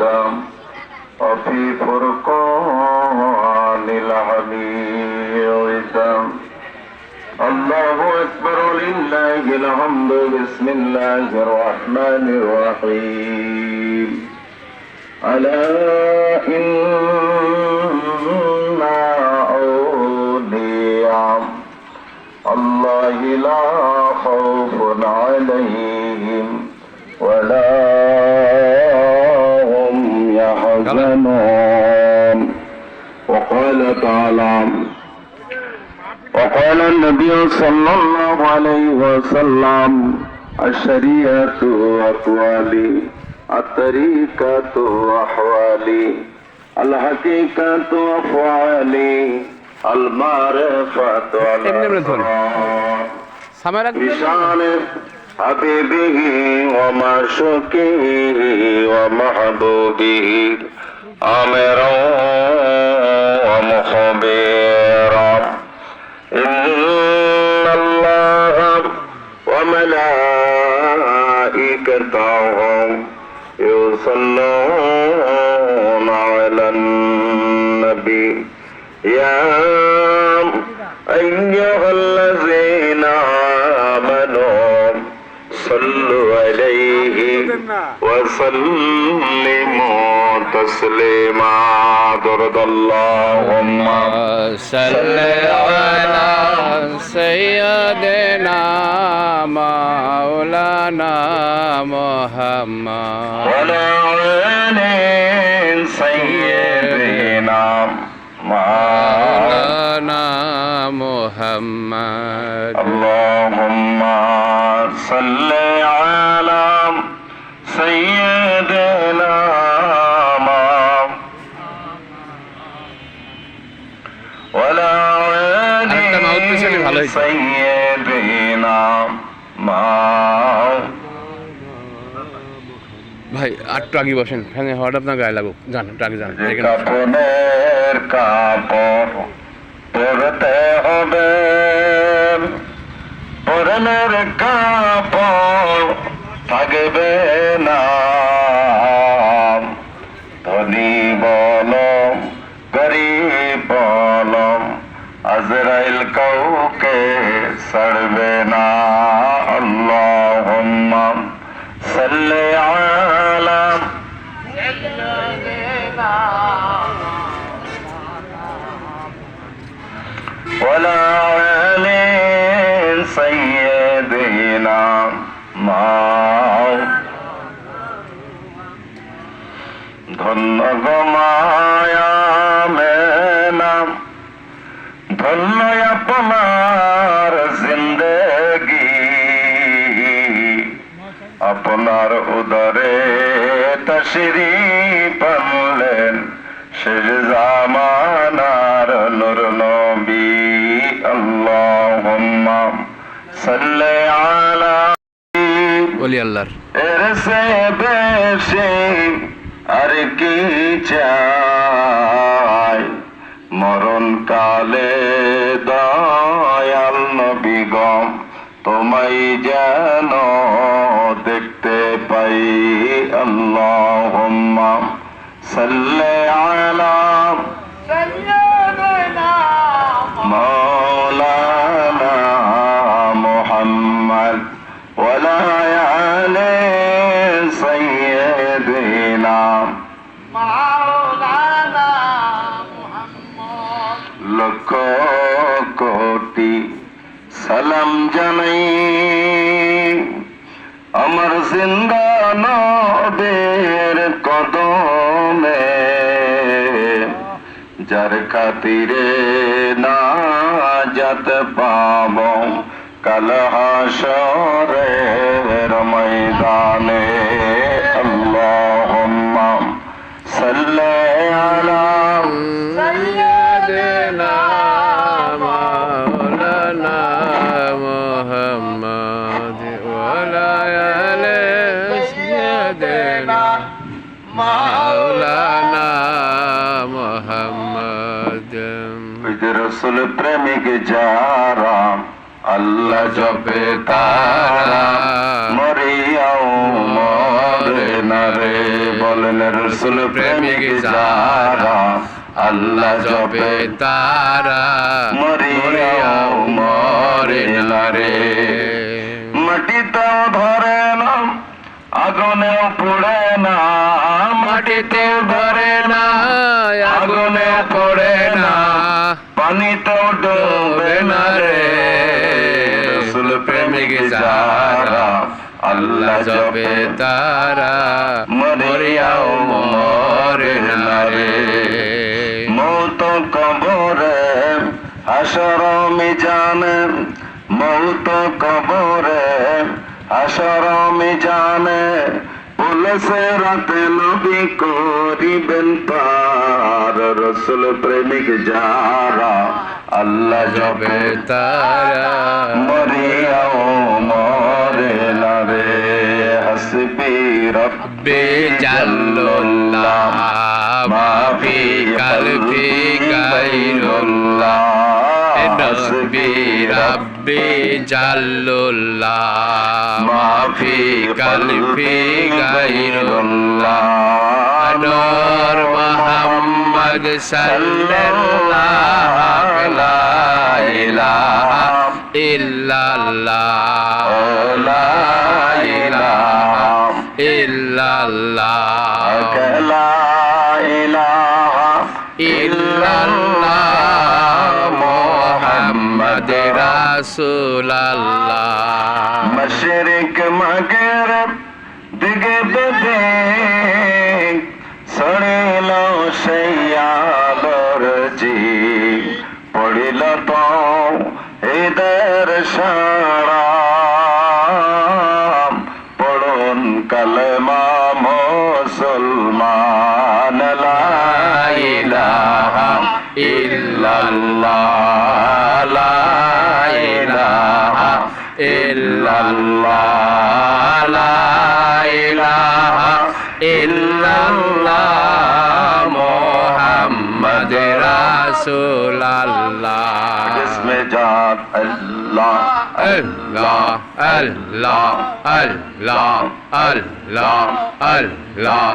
وفي فرقان الحميد الله أكبر لله الحمد بسم الله الرحمن الرحيم ألا إن أولياء الله لا خوف عليهم ولا هم يحزنون وقال تعالى وقال النبي صلى الله عليه وسلم الشريعة أقوالي الطريقة أحوالي الحقيقة أفعالي المعرفة بشان حبيبه ومعشوقه ومحبوبه آمرا ومخبرا إن الله وملائكته يصلون على النبي يا أيها الذين آمنوا صلوا عليه وسلموا تسليما درد اللهم صل على سيدنا مولانا محمد وعلى آل سيدنا مولانا محمد اللهم صل على سيدنا وعلى آل سيدنا ভাই আটটু আগে বসেন ফ্যানে হওয়াটা আপনার গায়ে লাগুক যান একটু আগে যান কাপড়ের কাপড় পরতে হবে পরনের কাপড় থাকবে না ধনী বল গরিব বল আজরাইল কাউকে ছাড়বে না আল্লাহুম্মা সাল্লি আলা وعلى آل سيدنا ধন্য গো মায়া মেনা ধন্য আপনার জিন্দগি আপনার উদরে তশরীফ আনলেন শেষ জামানার নূর নবী আল্লাহুম্মা সাল্লি আলা ওলি আল্লাহর এর সে বেশি আর কি চাই মরণ কালে দয়াল নবী গো তোমায় যেন দেখতে পাই আল্লাহুম্মা সাল্লি আলা সাইয়্যিদিনা মাওলানা মুহাম্মদ ওয়ালা আলি সাইয়্যিদিনা মাওলানা মুহাম্মদ লক্ষ কোটি সালাম জানাই আমার জিন্দা নবীর কদমে যার খাতিরে নাজাত পাব কাল হাশরের ময়দানে আল্লাহুম্মা সাল্লি আলা সাইয়্যিদিনা মাওলানা মুহাম্মদ ওয়ালা আলি সাইয়্যিদিনা মাওলানা মুহাম্মদ রাসূল প্রেমিক যারা আল্লাহ জপে তারা মরিয়াও মরে না রে। বলেন রসুল প্রেমিক যারা আল্লাহ জপে তারা মরিয়াও মরে না রে। মাটিতেও ধরে না আগুনেও পড়ে না, মাটিতে ধরে না আগুনে পড়ে না, পানিতেও ডুবে না রে। রসুল প্রেমিক যারা আল্লাহ জপে তারা মরিয়াও মরে না রে। মৌত কবরে হাসর মিজানে, মৌত কবরে হাসর মিজানে, পুলিশে রাতে নবী করিবেন পার। রসুল প্রেমিক যারা আল্লাহ জপে তারা মরিয়াও মরে না রে। হাসবি রব্বি জাল্লাল্লাহ মাফি কলবি গায়রুল্লাহ, রব্বি রব্বি জাল্লাল্লাহ মাফি কলবি গায়রুল্লাহ, নূর মুহাম্মদ সাল্লাল্লাহু লা ইলাহা ইল্লাল্লাহ, লা ইলাহা ইল্লাল্লাহ, লা ইলাহা ইল্লাল্লাহ মুহাম্মদ রাসূলুল্লাহ। মশরিক মাগরিব দিগে বেদে সড়িল সেই আলোর জি, পড়িল তো হৃদয়ের সারা, পড়ুন কালেমা মুসলমান। লা ইলাহা ইল্লাল্লাহ, লা ইলাহা ইল্লাল্লাহ, লা ইলাহা ইল্লাল্লাহ মুহাম্মদ রাসূলুল্লাহ। जिसमें जात अल्लाह अल्लाह अल्लाह अल्लाह अल्लाह अल्लाह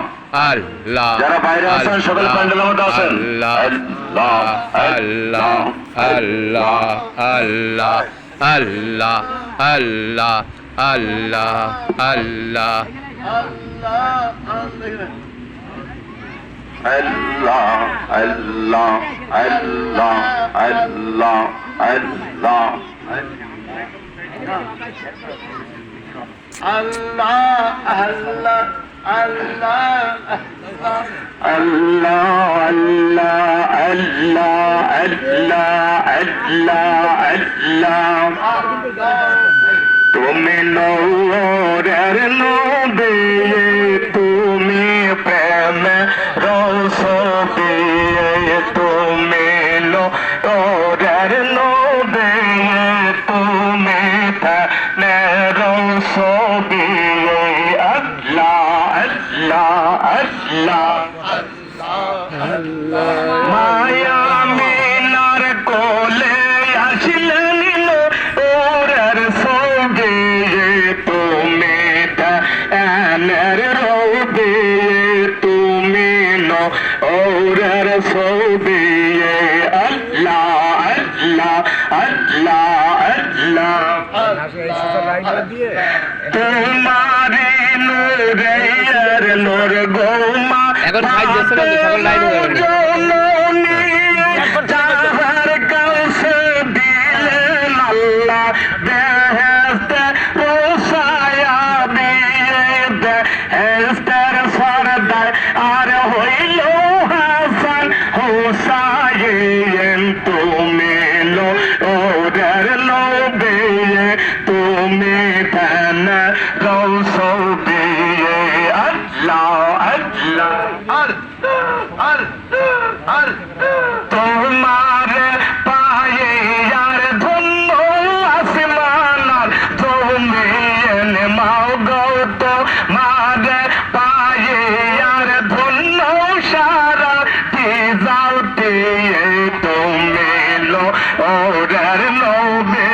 अल्लाह, যারা বাইরে আছেন সকলে প্যান্ডেলের মধ্যে আছেন। আল্লাহ আল্লাহ আল্লাহ আল্লাহ আল্লাহ আল্লাহ আল্লাহ আল্লাহ अल्लाह अल्लाह अल्लाह अल्लाह अल्लाह তুমি নূরের নবী, তুমি প্রেম রসবি, তুমি নূরের নবী, তুমি প্রেম রসবি। আল্লাহ আল্লাহ আল্লাহ মায়া মিনার কোলে আসলেন নূরের সবি, তুমি প্রেমের রবি, তুমি নূরের সবি। আল্লাহ আল্লাহ আল্লাহ আল্লাহ তোমারি নূরের নূর গোমা এখন ভাই দেখছেন তো সকল লাইন হয়ে গেল। যাহার কাছে দিলেন আল্লাহ বেহেশতে রসায়া দিয়ে, বেহেশতের সরদার আর হইল হাসান হুসাইন, তুমি নূরের নবী, তুমি প্রেম রসবি। আল্লাহ আল্লাহ তোমার পায়ে আর ধন্য আসমান জমিন, মাও গৌত মার পায়ে আর ধন্য সারা যাওতে, তুমি নূরের নবী,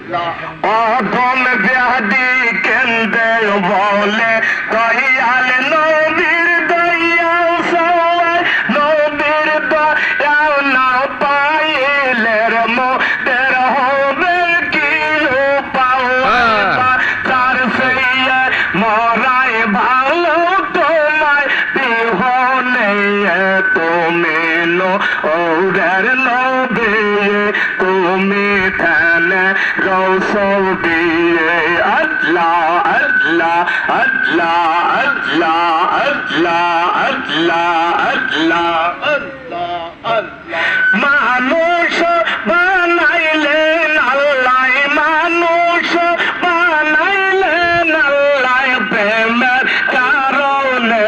অধম ব্যাধি কেন্দ্রে বলে দয়াল নবীর দয়াল সবাই নবীর দয়াল না পাইলের মোদের হবে কি পাওয়া তার সেই মরাই ভালো তোমায় বিহনে তুমি ওদের নবী তুমি থানে রসল দিয়ে আল্লাহ আল্লাহ আল্লাহ আল্লাহ আল্লাহ আল্লাহ আল্লাহ মানুষ বানাইলেন আল্লাহ মানুষ বানাইলেন আল্লাহ প্রেমের কারণে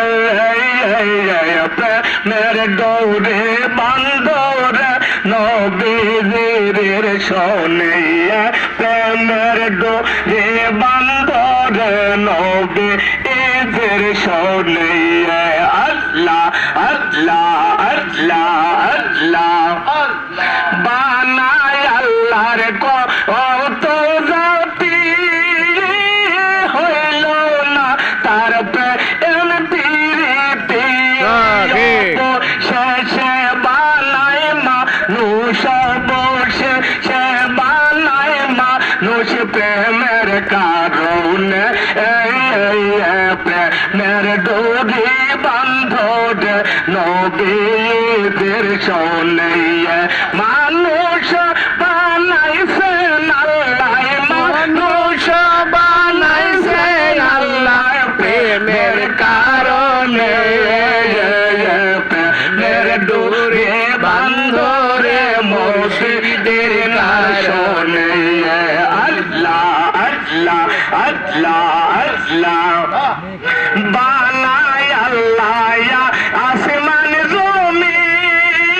প্রেমের গৌরে বান্দরে নবীর শোনে প্রেমের গৌরে বান্দরে নবীর শোনে আল্লাহ আল্লাহ আল্লাহ আল্লাহ বানায় আল্লাহর কত জাতি হইল না তার প্রেম প্রীতি শেষে বানায় মানুষ বসে সে বানায় মানুষ প্রেমের কারণে প্রেমের ডোরি বান্ধরে নবীদের শোনে মানুষ বানাইছে আল্লাহ মানুষ বানাইছে আল্লাহ প্রেমের কারণে প্রেমের ডোরে বান্ধরে মুর্শিদের শোনে আল্লাহ আল্লাহ আল্লাহ আল্লাহ বানায় আল্লাহ আসমান জমিন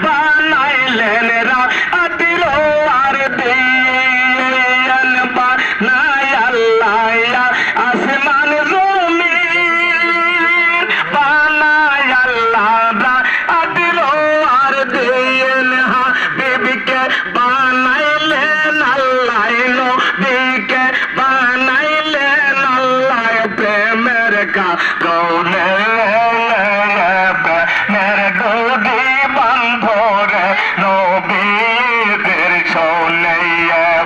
বানাইলেন রাতির আর দিন বানায় আল্লাহ আসমান জমিন বানায় আল্লাহ রাতির আর দিন হাবিবকে বানাইলেন আল্লাহ নবীকে বানাইলেন আল্লাহ প্রেমের কারণে প্রেমের গৌরী বান্ধরে নবীদের শোনে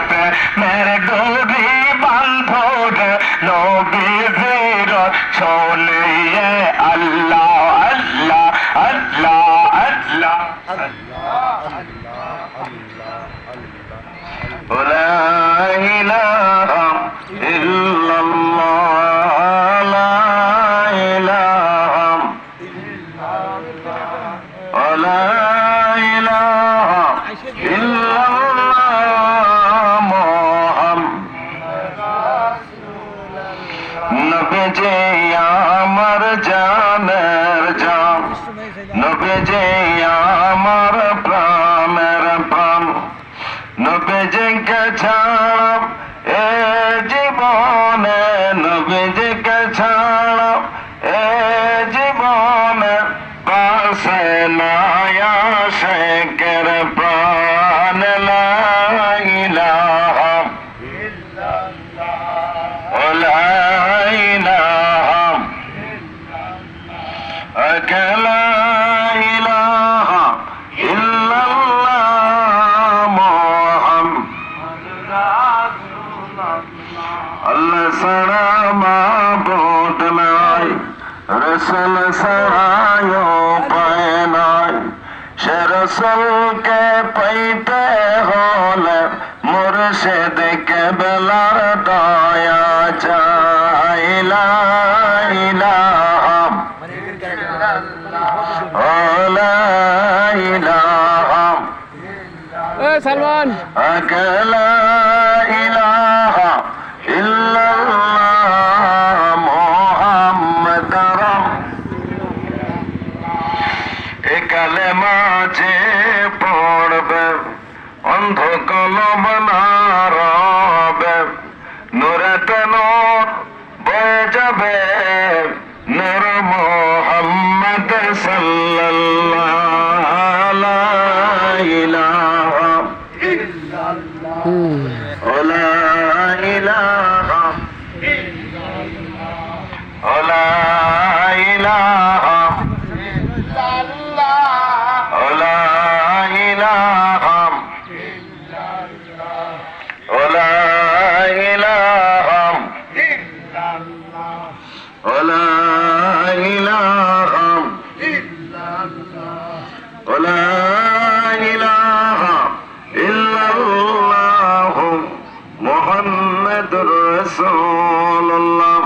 প্রেমের গৌরী বান্ধরে নবীদের শোনে আল্লাহ আল্লাহ আল্লাহ আল্লাহ لا إله إلا الله لا إله ولا إله إلا الله محمد নবীজি আমার জানের জান নবীজি আমার প্রাণের প্রাণ নবীজিকে ছাড়া এ জীবনে নবীজিকে ছাড়া এ জীবনে পাশে নায়া শেখের প্রাণ লা ইলাহা লা ইলাহা লা ইলাহা ইল্লাল্লাহ আল্লাহ ছাড়া মাবুদ নাই রসুল ছাড়ায় উপায় নাই সে রসুলকে পাইতে হলে মুর্শিদ কেবলার দয়া চাই লা ইলাহা লা ইলাহা সালমান লা ইলাহা ইল্লাল্লাহ মুহাম্মাদুর এ কালেমা যে পড়বে অন্ধ কলম না রবে নূরেতে নূর বয়ে যাবে নূর মুহাম্মদ সাল্লাল্লাহু আলাইহি ইল্লাল্লাহ রাসূলুল্লাহ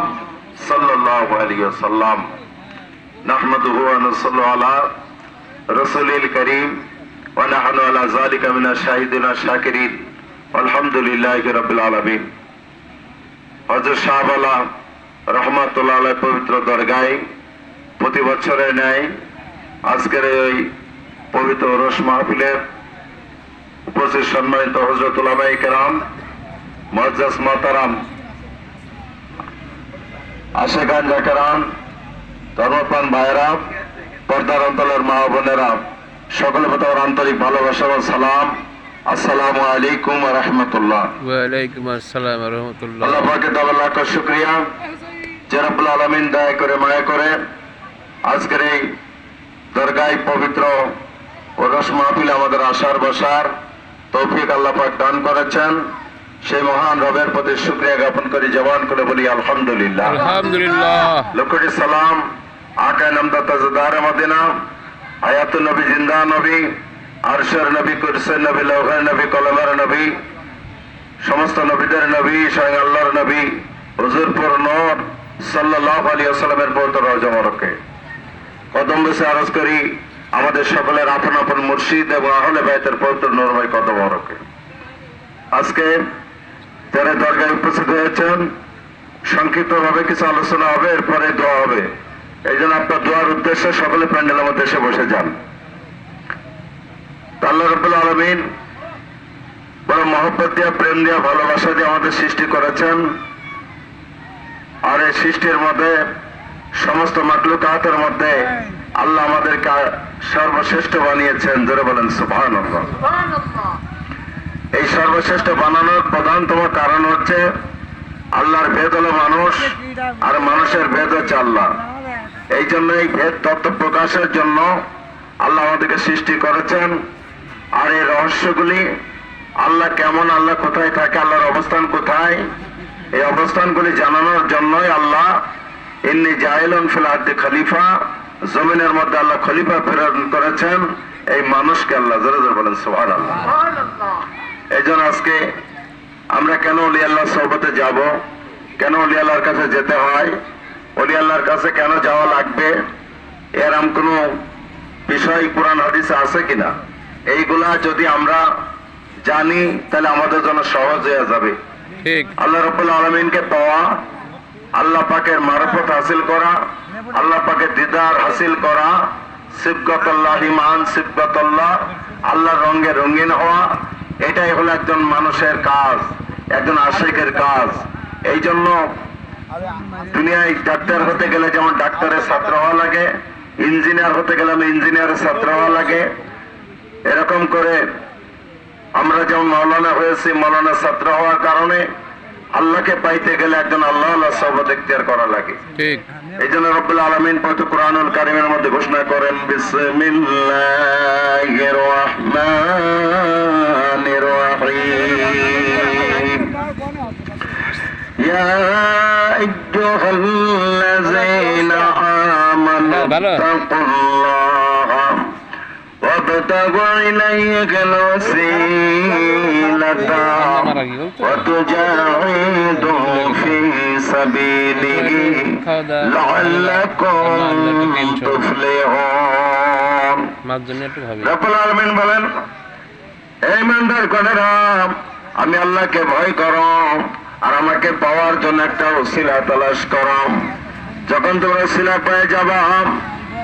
সাল্লাল্লাহু আলাইহি ওয়াসাল্লাম নাহমাদুহু ওয়া নুসাল্লি আলা রাসূলিল কারীম ওয়া নাহনু আলা যালিকা মিনাশ শাহিদিন ওয়াশ শাকিরিন আলহামদুলিল্লাহি রাব্বিল আলামিন। হযরত শাহবালা রহমাতুল্লাহ আলাইহি পবিত্র দরগায় প্রতি বছরের ন্যায় আজকের এই পবিত্র ওরস মাহফিলের উপস্থিত সম্মানিত হযরত উলামায়ে কেরাম, মুআজ্জাজ মুহতারাম, আশেখান জাকেরান, ধর্মপ্রাণ ভাইয়েরা, পর্দার অন্তরের মা ও বোনেরা, সকলের প্রতি আমার আন্তরিক ভালোবাসা ও সালাম। আসসালামু আলাইকুম ওয়া রাহমাতুল্লাহ। ওয়ালাইকুম আসসালাম ওয়া রাহমাতুল্লাহ। আল্লাহ পাকের দরবারে লাখ শুকরিয়া যে রব্বুল আলামিন দয়া করে মায়া করে আজকের এই দরগায় পবিত্র ওরস মাহফিলে আমাদের আসার বসার তৌফিক আল্লাহ পাক দান করেছেন। সেই মহান রবের প্রতি শুকরিয়া জ্ঞাপন করি, জবান করে বলি আলহামদুলিল্লাহ। আলহামদুলিল্লাহ। লক্ষটি সালাম আকা নামদার তাজদার মদিনা, হায়াতুন নবী, জিন্দা নবী, আরশের নবী, কুরসির নবী, লৌহের নবী, কলমের নবী, সমস্ত নবীদের নবী, স্বয়ং আল্লাহর নবী হুজুরপুর নূর সাল্লাল্লাহু আলাইহি ওয়াসাল্লামের পবিত্র রওজা মোবারকে কদম বসে আরজ করি আমাদের সকলের আপন আপন মুর্শিদ এবং আহলে বাইতের পবিত্র নূরময় কদম মোবারকে। আজকে যারা দরগায় উপস্থিত হয়েছেন, সংক্ষিপ্তভাবে কিছু আলোচনা হবে, এরপরে দোয়া হবে। এই জন্য আপনার দোয়ার উদ্দেশ্যে সকলে প্যান্ডেলের মধ্যে এসে বসে যান। আল্লাহ রাব্বুল আলামিন বড় মহব্বত দিয়া, প্রেম দিয়া, ভালোবাসা দিয়ে আমাদের সৃষ্টি করেছেন। আর এই সৃষ্টির মধ্যে সমস্ত মাখলুকাতের মধ্যে আল্লাহ আমাদেরকে সর্বশ্রেষ্ঠ বানিয়েছেন। জোরে বলেন সুবহানাল্লাহ। এই সর্বশ্রেষ্ঠ বানানোর প্রধানতম কারণ হচ্ছে আল্লাহর ভেদ হলো মানুষ, আর মানুষের ভেদ হচ্ছে আল্লাহ। এই জন্য এই ভেদ তত্ত্ব প্রকাশের জন্য আল্লাহ আমাদেরকে সৃষ্টি করেছেন। আর এই রহস্যগুলি আল্লাহ কেমন, আল্লাহ কোথায় থাকে, আল্লাহর অবস্থান কোথায়, এই অবস্থানগুলি জানানোর জন্যই আল্লাহ ইন্নী জাইলুন ফিল আরদি খলিফা, জমিনের মধ্যে আল্লাহ খলিফা প্রেরণ করেছেন এই মানুষকে। আল্লাহ জোরে জোরে বলেন সুবহানাল্লাহ। এই জন্য আজকে আমরা কেন ওলি আল্লাহ সোহবতে যাব, কেন ওলি আল্লাহর কাছে যেতে হয়, ওলি আল্লাহর কাছে কেন যাওয়া লাগবে, এরকম কোনো বিষয় কোরআন হাদিসে আছে কিনা, এইগুলা যদি আমরা জানি তাহলে আমাদের জন্য সহজ হয়ে যাবে। ঠিক। আল্লাহ রাব্বুল আলামিনকে পাওয়া, আল্লাহ পাকের মারফত হাসিল করা, আল্লাহ পাকের দিদার হাসিল করা, সিবগাতুল্লাহ ইমান, সিবগাতুল্লাহ আল্লাহর রঙে রঙিন হওয়া, এটাই হলো একজন মানুষের কাজ, একজন আশিকের কাজ। এই জন্য দুনিয়ায় ডাক্তার হতে গেলে যেমন ডাক্তারের ছাত্র হওয়া লাগে, ইঞ্জিনিয়ার হতে গেলে ইঞ্জিনিয়ারের ছাত্র হওয়া লাগে, এরকম করে আমরা যেমন মাওলানা হয়েছি, মাওলানা ছাত্র হওয়ার কারণে আল্লাহকে পাইতে গেলে একজন আল্লাহ সোহবত ইখতিয়ার করা লাগে। ঠিক। এই জন্য রব্বুল আলামিন পবিত্র কুরআনুল কারীমের মধ্যে ঘোষণা করেন, বিসমিল্লাহির রাহমানির রাহিম, ইয়া আইয়ুহাল্লাযীনা আমানু তাকুল্লাহা ওয়াবতাগু ইলাইহিল ওয়াসিলাতা ওয়া তুজাহিদু ফি সাবিলিহি লাআল্লাকুম তুফলিহুন। রব্বুল আলামিন বলেন, হে ইমানদারগণেরা, আমি আল্লাহকে ভয় করো আর আমাকে পাওয়ার জন্য একটা ওসিলা তালাশ করো। যখন তোমরা ওসিলা পেয়ে যাবা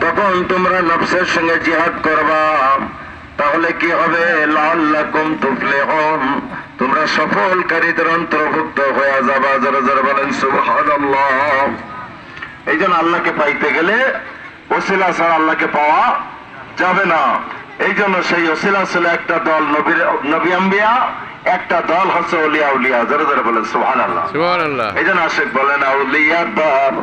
তখন তোমরা নফসের সঙ্গে জিহাদ করবা, তাহলে কি হবে, লাআল্লাকুম তুফলিহুন, তোমরা সফলকারীদের অন্তর্ভুক্ত হয়ে যাবা। যারা যারা বলেন সুবহানাল্লাহ। এই জন্য আল্লাহকে পাইতে গেলে ওসিলা ছাড়া আল্লাহকে পাওয়া যাবে না। এই জন্য সেই ওসিলা ছিল একটা দল নবী আম্বিয়া, একটা দল হচ্ছে ওলিয়া উলিয়া। যারা যারা বলেন সুবহানাল্লাহ। এই জন্য আশিক বলেন আউলিয়া দর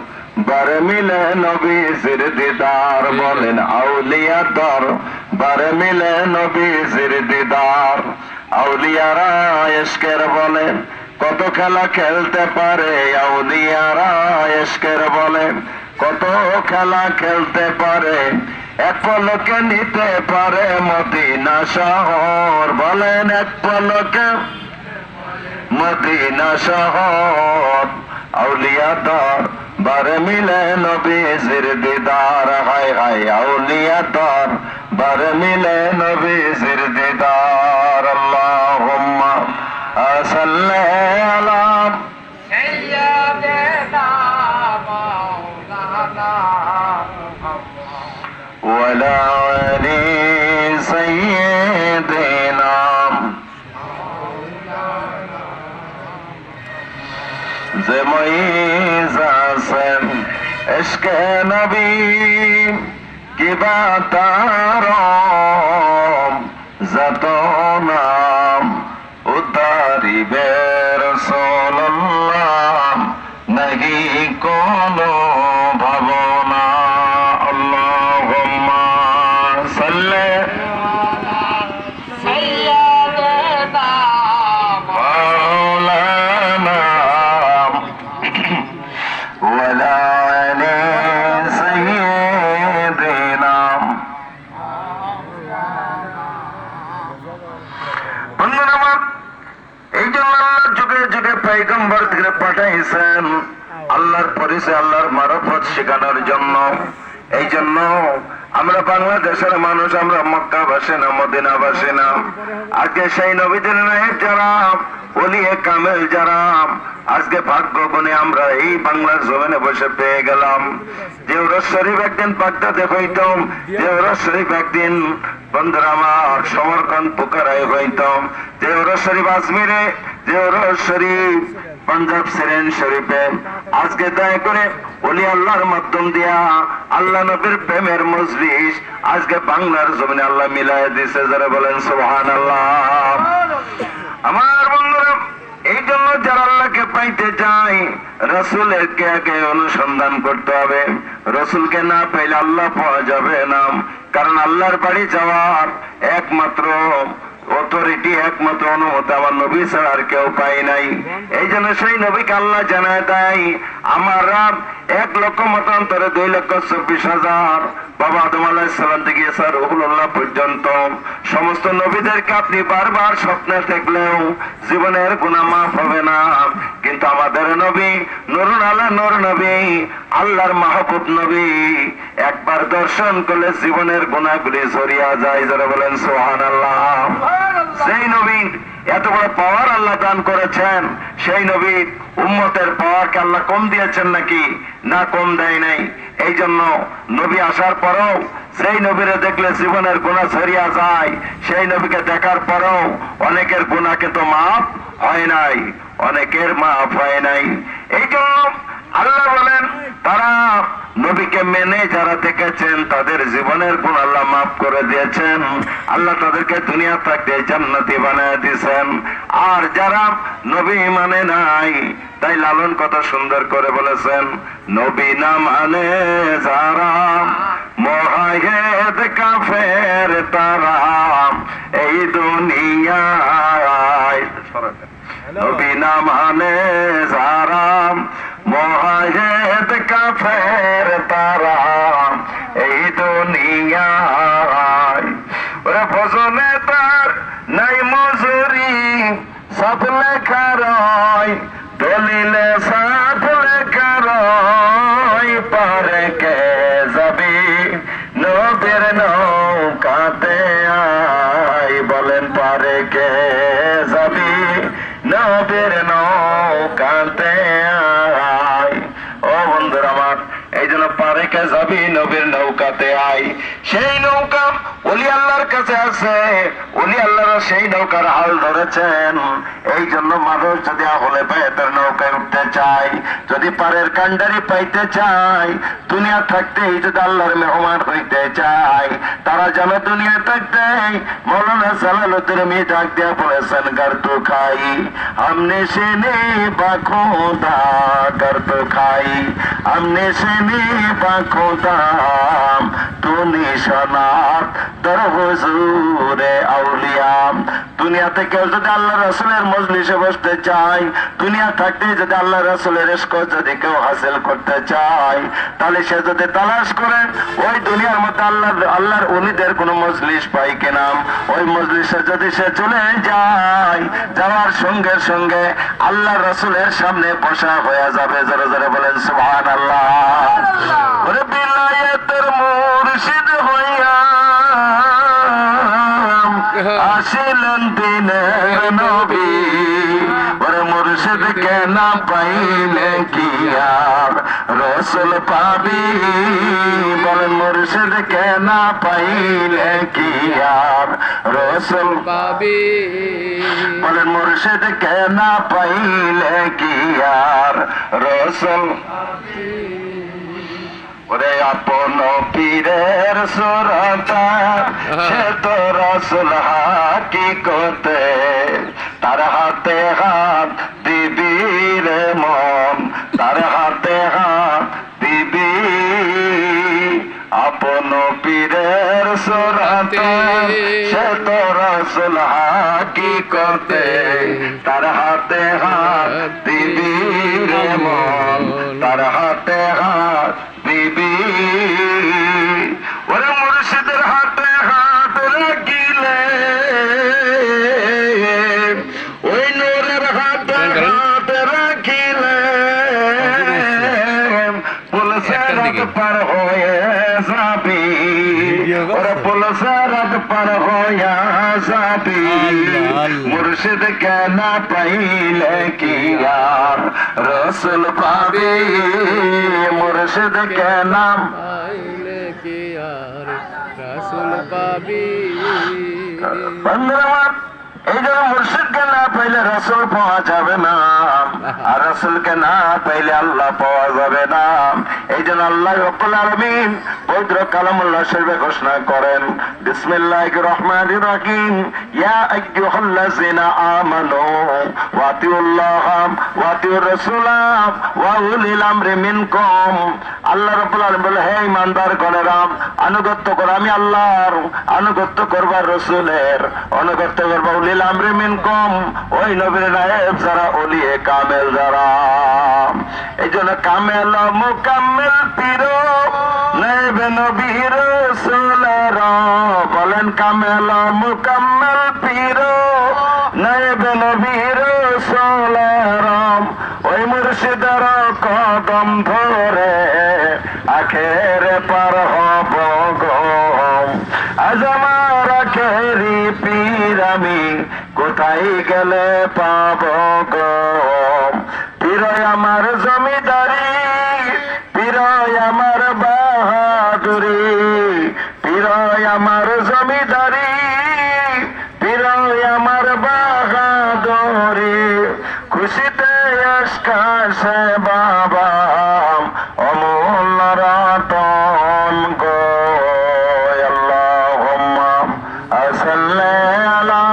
বার মিলে নবীজির দিদার, বলেন আউলিয়া দর বার মিলে নবীজির দিদার। আউলিয়ারা ইশকের বলেন কত খেলা খেলতে পারে, আউলিয়ারা ইশকের বলেন কত খেলা খেলতে পারে, এক পলকে নিতে পারে মদিনা শহর, বলেন এক পলকে মদিনা শহর। আউলিয়া দরবার মিলে নবীজির দিদার, হায় হায় আউলিয়া দরবার মিলে নবীজির দিদার। আল্লাহুম্মা সাল্লি আলা ওয়ালা আলি সাইয়্যিদিনা। যে মঈজ আছেন ইশকে নবী কিবা তার যত নাম উতারিবে রাসূলুল্লাহ নাহি কোনো ভাবনা। আল্লাহুম্মা সাল্লি মাওলানা ওয়ালা আলি সাইয়্যিদিনা। বন্ধুরা আমার, এই জন্য আল্লাহ যুগে যুগে পয়গম্বর দিকে পাঠাইছেন আল্লাহর পরিচয়, আল্লাহর মারফত শেখানোর জন্য। এই জন্য আমরা বাংলাদেশের মানুষ, আমরা মক্কাবাসী না, মদিনাবাসী না। আজকে সেই নবীদের নায়ক যারা, ওলিয়ে কামেল যারা, আজকে ভাগ্য গুণে আমরা এই বাংলার জমিনে বসে পেয়ে গেলাম। দেওরাজ শরীফ একদিন বাগদাদে হইতাম, দেওরাজ শরীফ একদিন বন্ধুরা আমার সমরকন্দ পোকারায় হইতাম, দেওরাজ শরীফ আজমিরে, দেওরাজ শরীফ পাঞ্জাব সিরেন শরীফে। আজকে দয়া করে ওলি আল্লাহর মাধ্যম দিয়া আল্লাহ নবীর প্রেমের মজলিস আজকে বাংলার জমিনে আল্লাহ মিলায় দিছে। যারা বলেন সুবহানাল্লাহ। আমার বন্ধুরা, এই জন্য যারা আল্লাহকে পাইতে চায় রাসূলের কে আগে অনুসন্ধান করতে হবে। রাসূলকে না পাইলে আল্লাহ পাওয়া যাবে না। কারণ আল্লাহর বাড়ি যাওয়ার একমাত্র অথরিটি, একমাত্র অনুমতি আমার নবী ছাড়া আর কেউ পাই নাই। এই জন্য সেই নবীকে আল্লাহ জানায় দেয়, আমার রাত 1,00,000 মতান্তরে 2,24,000 বাবা আদম আলাইহিস সালাম থেকে স্যার রুহুল্লাহ পর্যন্ত সমস্ত নবীদেরকে আপনি বারবার স্বপ্নে দেখলেও জীবনের গুনাহ মাফ হবে না। কিন্তু আমাদের নবী নূরুন আলা নূর নবী, আল্লাহর মাহবুব নবী, একবার দর্শন করলে জীবনের গুনাহগুলি ঝরিয়া যায়। যারা বলেন সুবহানাল্লাহ। সেই নবী এত বড় পাওয়ার আল্লাহ দান করেছেন, সেই নবীর উম্মতের পাওয়ারকে আল্লাহ কম দিয়েছেন নাকি? না, কম দেয় নাই। এই জন্য নবী আসার পরেও সেই নবীরে দেখলে জীবনের গুনাহ ছড়িয়া যায়। সেই নবীকে দেখার পরেও অনেকের গুনাহ কিন্তু মাফ হয় নাই, অনেকের মাফ হয় নাই। এই জন্য আল্লাহ বলেন, তারা নবীকে মেনে যারা দেখেছেন তাদের জীবনের গুনাহ আল্লাহ মাফ করে দিয়েছেন। আল্লাহ তাদেরকে দুনিয়া থাকতে জান্নাতি বানায় দিয়েছেন। আর যারা নবী মানে নাই, তাই লালন কত সুন্দর করে বলেছেন, নবী না মানে যারা মুহাহিদ কাফের তারা এই দুনিয়ায়। নবী না মানে যারা মুহাহিদ কাফের তারা এই দুনিয়ায়। ওরে ফসলে তার নাই মজুরি, সাথ লেখা রয় দলিলে, সাথ লেখা রয় পারে কে যাবি নবীর নৌকাতে আয়। বলেন পারে কে যাবি নবীর নৌকাতে আয়। ও বন্ধুরা আমার, এই জন্য পারে কে যাবি নবীর নৌকাতে আয়। সেই নৌকা ওলি আল্লাহর কাছে আছে, ওলি আল্লাহরা সেই নৌকার হাল ধরেছেন। এই জন্য মানুষ যদি আহলে বায়াতের নৌকায় উঠতে চায়, যদি পারের কান্ডারি পাইতে চায়, দুনিয়া থাকতেই যদি আল্লাহর মেহমান হইতে চায়, তারা যেন দুনিয়া থাকতে মৌলানা জালালউদ্দিন রুমি ডাক দিয়া বলেছেন, গার তো খাই আমনে সে নে বাখোদা, গার তো খাই আমনে সে নে বাখোদা, তু নিশানাত দর হুজুরে আউলিয়া। দুনিয়াতে কেউ যদি আল্লাহ রাসূলের মজলিসে বসতে চায়, দুনিয়া থাকতে যদি আল্লাহ রাসূলের ইশক যদি কেউ হাসিল করতে চায়, তাহলে সে যদি তালাশ করে ওই দুনিয়ার মধ্যে আল্লাহর ওলিদের কোন মজলিস পাই কিনা, ওই মজলিসে যদি সে চলে যায়, যাওয়ার সঙ্গে সঙ্গে আল্লাহ রাসূলের সামনে বসা হয়ে যাবে। জোরে জোরে বলেন সুবহানাল্লাহ। ওরে বিলায়েতের মুর্শিদ হইয়া আসিলেন দিনের নবী, ওরে মুর্শিদকে না পাইলে কি আর রসুল পাবি, বলেন মুর্শিদকে না পাইলে কি আর রসুল পাবি, বলেন মুর্শিদকে না পাইলে কি আর রসুল। ওরে আপন পীরের সুরতা সে তো রসুল হাকিকতে, তার হাতে হাত দিবি রে মন, তার হাতে হাত দিবি। আপন পীরের সুরতা সে তো রসুল হাকিকতে, তার হাতে হাত দিবি রে মন, তার হাতে হাত দিবি। ওরে মুর্শিদের হাতে হাত রাখিলে, ওই নূরের হাতে হাত রাখিলে, পুলসেরাত পার হয়ে যাবি, ওরে পুলসেরাত পার হয়ে যাবি। মুর্শিদকে না পাইলে কি আর রসুল পাবি, মুর্শিদকে না পাইলে কি আর রাসূল পাবি। বন্ধুরা আমার, এই জন্য মুর্শিদকে না পাইলে রসুল পাওয়া যাবে না, আর রসুলকে না পাইলে আল্লাহ পাওয়া যাবে না। এই জন্য আল্লাহ রব্বুল আলামিন পবিত্র কালামুল্লাহ শরীফে ঘোষণা করেন, বিসমিল্লাহির রহমানির রহিম, ইয়া আইয়ুহাল্লাযিনা আমানু ওয়াতিউল্লাহ ওয়াতিউর রাসূলা ওয়া উলিল আমরি মিনকুম। আল্লাহ রব্বুল আলামিন বলে, হে ঈমানদারগণেরা, আনুগত্য করো আমি আল্লাহর, আনুগত্য করবা রাসূলের, আনুগত্য করবা উলিল আমরি মিনকুম, ওই নবীর নায়েব যারা, ওলিয়ে কামেল যারা। এই জন্য কামেল মুকাম্মেল পীর নায়েব নবীর রাসূলের, বলেন কামেল মুকাম্মেল পীর নায়েব নবীর রাসূলের। ওই মুর্শিদের কদম ধরে আখেরে পার হব গো, আজ আমার আখেরি পীর আমি কোথায় গেলে পাব গো। পীরই আমার জমিদারি, পীরই আমার বাহাদুরি, পীরই আমার জমিদারি, পীরই আমার বাহাদুরি। খুশিতে আসকাশে বাবা অমূল্য রতন গো। আল্লাহুম্মা সাল্লি আলা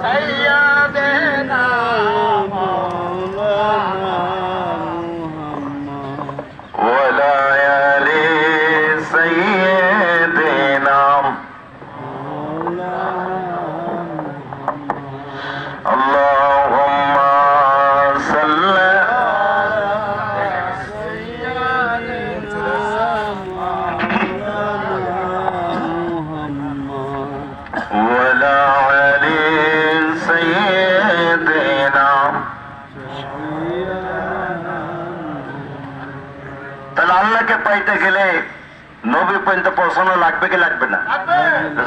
সাইয়্যিদিনা ওয়ালা আলি সাইয়্যিদিনা। আল্লাহুম্মা সাল্লি ওয়ালা আলি সাইয়্যিদিনা। তাহলে আল্লাহকে পাইতে গেলে নবী পর্যন্ত পৌঁছানো লাগবে কি লাগবে না?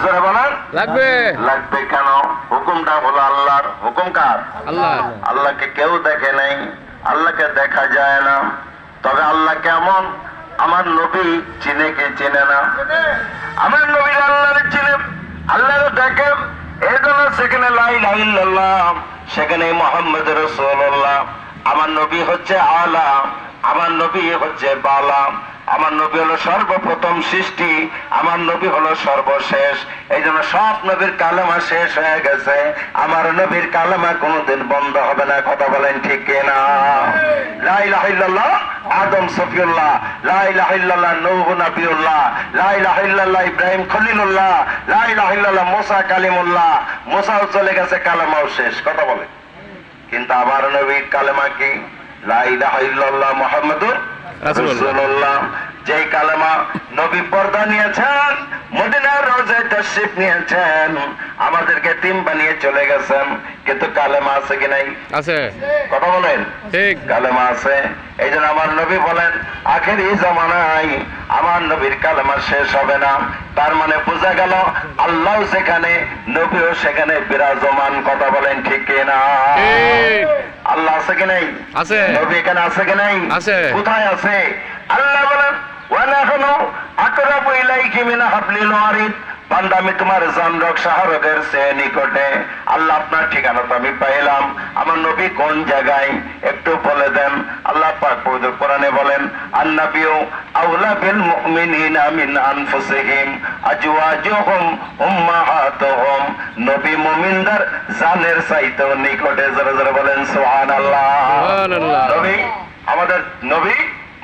জোরে বলেন লাগবে। লাগবে। কেন? হুকুমটা হলো আল্লাহর। হুকুম কার? আল্লাহ। আল্লাহকে কেউ দেখে নাই, আল্লাহকে দেখা যায় না, তবে আল্লাহ কেমন আমার নবী চিনে কি চিনে না? আমার নবী আল্লাহর চিনে, আল্লাহর দেখে। এই জন্য সেখানে লা ইলাহা ইল্লাল্লাহ, সেখানে মুহাম্মদ রাসূলুল্লাহ। আমার নবী হচ্ছে আলা, আমার নবী হচ্ছে বালা, আমার নবী হলো সর্বপ্রথম সৃষ্টি, আমার নবী হলো সর্বশেষ। এই জন্য সব নবীর কালেমা শেষ হয়ে গেছে, আমার নবীর কালেমা কোনোদিন বন্ধ হবে না। কথা বলেন ঠিক কিনা? লা ইলাহা ইল্লাল্লাহ আদম সফিউল্লাহ, লা ইলাহা ইল্লাল্লাহ নূহ নবিউল্লাহ, লা ইলাহা ইল্লাল্লাহ ইব্রাহিম খলিলুল্লাহ, লা ইলাহা ইল্লাল্লাহ মুসা কালিমুল্লাহ। মুসাও চলে গেছে, কালেমাও শেষ। কথা বলে, কিন্তু আবার নবীর কালেমা কি? লা ইলাহা ইল্লাল্লাহ মুহাম্মাদুর রাসূলুল্লাহ। যেই কালেমা নবী পর্দা নিয়েছেন, মদিনার রোজায় তাশরীফ নিয়েছেন, আমাদেরকে টিম বানিয়ে চলে গেছেন, কিন্তু কালেমা আছে কি নাই? আছে। কথা বলেন, ঠিক। কালেমা আছে। এই জন্য আমার নবী বলেন, আখেরি জামানায় আমার নবীর কালেমা শেষ হবে না। তার মানে বোঝা গেল আল্লাহ যেখানে, নবীও সেখানে বিরাজমান। কথা বলেন ঠিক কিনা? ঠিক। আল্লাহ আছে কি নাই? আছে। নবী এখানে আছে কি নাই? আছে। কোথায় আছে? আল্লাহ বলেন, ওয়ানাহনু আকরাবু ইলাইহি মিন হাবলিল ওয়ারিদ। বান্দা, আমি তোমার জানরক শাহরগের চেয়ে নিকটে। আল্লাহ, আপনার ঠিকানা তো আমি পাইলাম, আমার নবী কোন জায়গায় একটু বলে দেন। আল্লাহ পাক পবিত্র কোরআনে বলেন, আন-নাবিয়্যু আওলা বিল মুমিনিনা মিন আনফুসিহিম আজওয়াজুহুম উম্মাহাতুহুম। নবী মুমিনদের জানের চাইতেও নিকটে। জোরে জোরে বলেন সুবহানাল্লাহ। সুবহানাল্লাহ। নবী, আমাদের নবী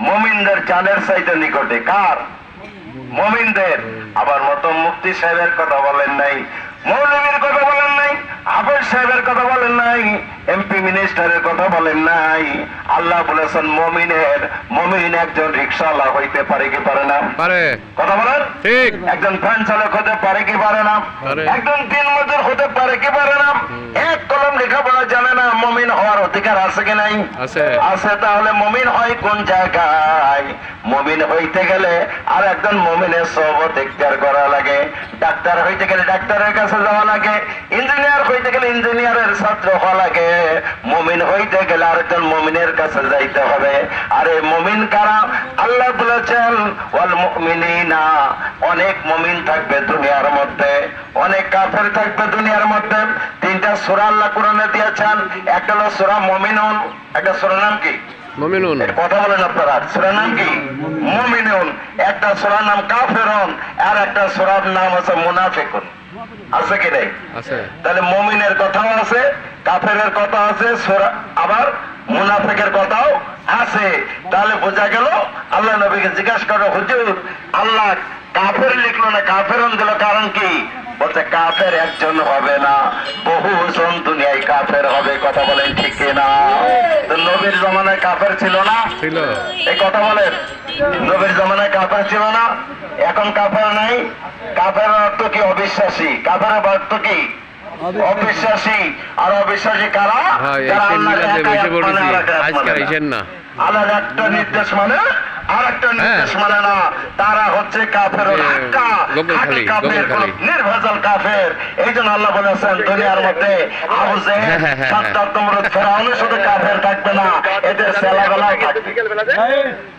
মুমিনদের জানের চাইতে নিকটে। কার? মুমিনদের। আবার মতো মুফতি সাহেবের কথা বলেন নাই, মৌলবীর কথা বলেন নাই, হাফেজ সাহেবের কথা বলেন নাই, এমপি মিনিস্টারের কথা বলেন নাই। আল্লাহ বলেছেন মুমিনের। মুমিন একজন রিকশাওয়ালা হইতে পারে কি পারে না? পারে। কথা বলেন ঠিক। একজন ভ্যান চালক হতে পারে কি পারে না? পারে। একজন দিন মজুর হতে পারে কি পারে না? এক কলম লেখাপড়া জানে না, মুমিন হওয়ার অধিকার আছে কি নাই? আছে। আছে। তাহলে মুমিন হয় কোন জায়গায়? মুমিন হইতে গেলে আর একজন মুমিনের সোহবত ইখতিয়ার করা লাগে। ডাক্তার হইতে গেলে ডাক্তারের কাছে যাওয়া লাগে, ইঞ্জিনিয়ার হইতে গেলে ইঞ্জিনিয়ারের ছাত্র হওয়া লাগে। মুমিন হইতে গেলে আরেকজন মুমিনের কাছে যাইতে হবে। আরে মুমিন কারা? আল্লাহ বলেছেন, ওয়াল মুমিনিনা। অনেক মুমিন থাকবে দুনিয়ার মধ্যে, অনেক কাফের থাকবে দুনিয়ার মধ্যে। তিনটা সূরা আল্লাহ কোরআনে দিয়েছেন। একটা হলো সূরা মুমিনুন, একটা সূরার নাম কি? মুমিনুন। কথা বলেন আপনারা, সূরার নাম কি? মুমিনুন। একটা সূরার নাম কাফিরুন, আর একটা সূরার নাম আছে মুনাফিকুন। আছে কি নাই? আছে। তাহলে মুমিনের কথাও আছে, কাফেরের কথা আছে, আবার মুনাফিকের কথাও আছে। তাহলে বোঝা গেল, আল্লাহ নবীকে জিজ্ঞাসা করো, হুজুর আল্লাহ কাফের লিখলো না কাফেরুন দিল, কারণ কি? বলছে কাফের একজন হবে না, বহুজন দুনিয়ায় কাফের হবে। কথা বলেন ঠিক কিনা? তো নবীর জমানায় কাফের ছিল না? ছিল। এই কথা বলেন, নবীর জমানায় কাফের ছিল না? এখন কাফের নাই। কাফের অর্থ কি? অবিশ্বাসী। কাফের অর্থ কি? অবিশ্বাসী। আর অবিশ্বাসী কারা? হ্যাঁ, যারা এই আল্লাহর মিলাদে এক বসে আয়াত মানে পড়েছি, আর এক আয়াত আজকাল মানে না। আইসেন না। আল্লাহর একটা নির্দেশ মানে আর একটা নির্দেশ মানে না। তারা হচ্ছে কাফের। গোবরখালি, গোবরখালি। নির্ভেজাল কাফের। এই জন্য আল্লাহ বলেছেন, দুনিয়ার মধ্যে আবু জেহেল, সাদ্দাত, নমরুদ, ফেরাউনের শুধু কাফের থাকবে না, এদের ছেলেবেলাও থাকবে।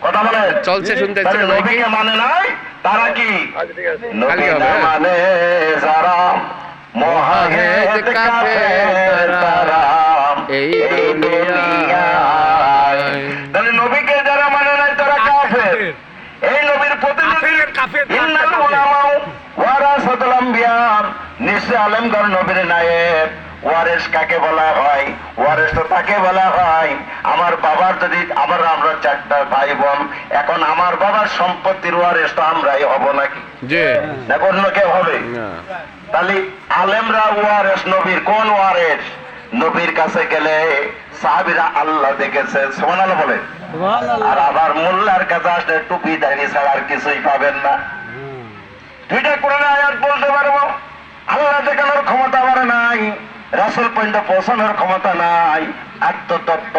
কথা বলেন। চলছে, শুনতে তাহলে ইচ্ছে নাই কি? নবীকে মানে নাই, তারা কি? নবী খালি হবে, না হ্যাঁ। মানে যারা মহাহেদ কাফের তারা এই এই দুনিয়ায়। তাহলে নবীকে যারা মানে নাই তারা কাফের। এই নবীর প্রতিনিধি ইন্নাল উলামাউ ওয়ারাসাতুল আম্বিয়া। নিশ্চয় আলেমগণ নবীর নায়েব। ওয়ারেস কাকে বলা হয়? ওয়ারেস তো তাকে বলা হয়, আমার বাবার যদি আমরা চারটা ভাই বোন, এখন আমার বাবার সম্পত্তির ওয়ারেস তো আমরাই হব নাকি? জি। না অন্য কেউ হবে? না। তাহলে আলেমরা ওয়ারেস। নবীর কোন ওয়ারেস? নবীর কাছে গেলে সাহাবীরা আল্লাহ দেখেছে, সুবহানাল্লাহ বলে। আর আবার মোল্লার কাছে আসলে টুপি দাঁড়িয়ে ছাড়া আর কিছুই পাবেন না। দুইটা কোরআনে আয়াত বলতে পারবো, আল্লাহ দেখানোর ক্ষমতা আমার নাই, রাসূল পর্যন্ত পৌঁছানোর ক্ষমতা নাই, আত্মতত্ত্ব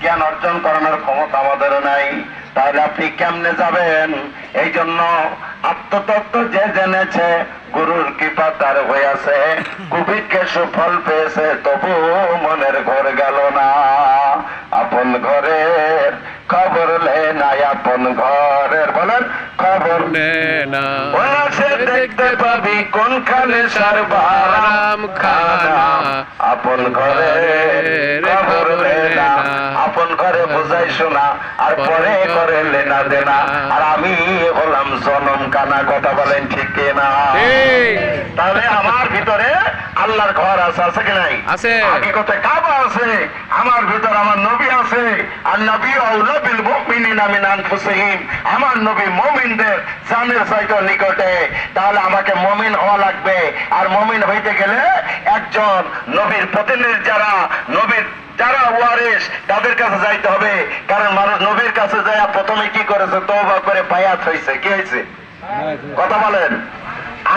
জ্ঞান অর্জন করানোর ক্ষমতা আমাদের নাই। তাহলে আপনি কেমনে যাবেন? এই জন্য আত্মতত্ত্ব যে জেনেছে, গুরুর কৃপা তার হয়েছে, কুবিককে সুফল পেয়েছে, তবু মনের ঘর গেল না। আপন ঘরের খবর লে নাই, আপন ঘরের বলেন খবর না। সে দেখতে পাবি কোনখানে সারবারাম খানা। আপন ঘরের খবর লে না, আপন ঘরে বোঝাই শোনা, আর পরে করে লেনা দেনা। আর আমি হলাম জনম কানা। কথা বলেন ঠিক কিনা? ঠিক। তাহলে আমার ভিতরে আল্লাহর ঘর আছে, আছে কি নাই? আছে। হাকিকতে কাবা আছে, আমার ভিতর আমার নবী আছে। আর নবী আউলা বিল মুমিনিনা মিন আনফুসিহিম, আমার নবী মুমিনদের জানের চাইতে নিকটে। তাহলে আমাকে মুমিন হওয়া লাগবে, আর মুমিন হইতে গেলে একজন নবীর প্রতিনিধি, যারা নবীর যারা ওয়ারিস, তাদের কাছে যাইতে হবে। কারণ মানুষ নবীর কাছে যায় প্রথমে কি করেছে? তওবা করে বায়াত হয়েছে। কি হয়েছে? কথা বলেন।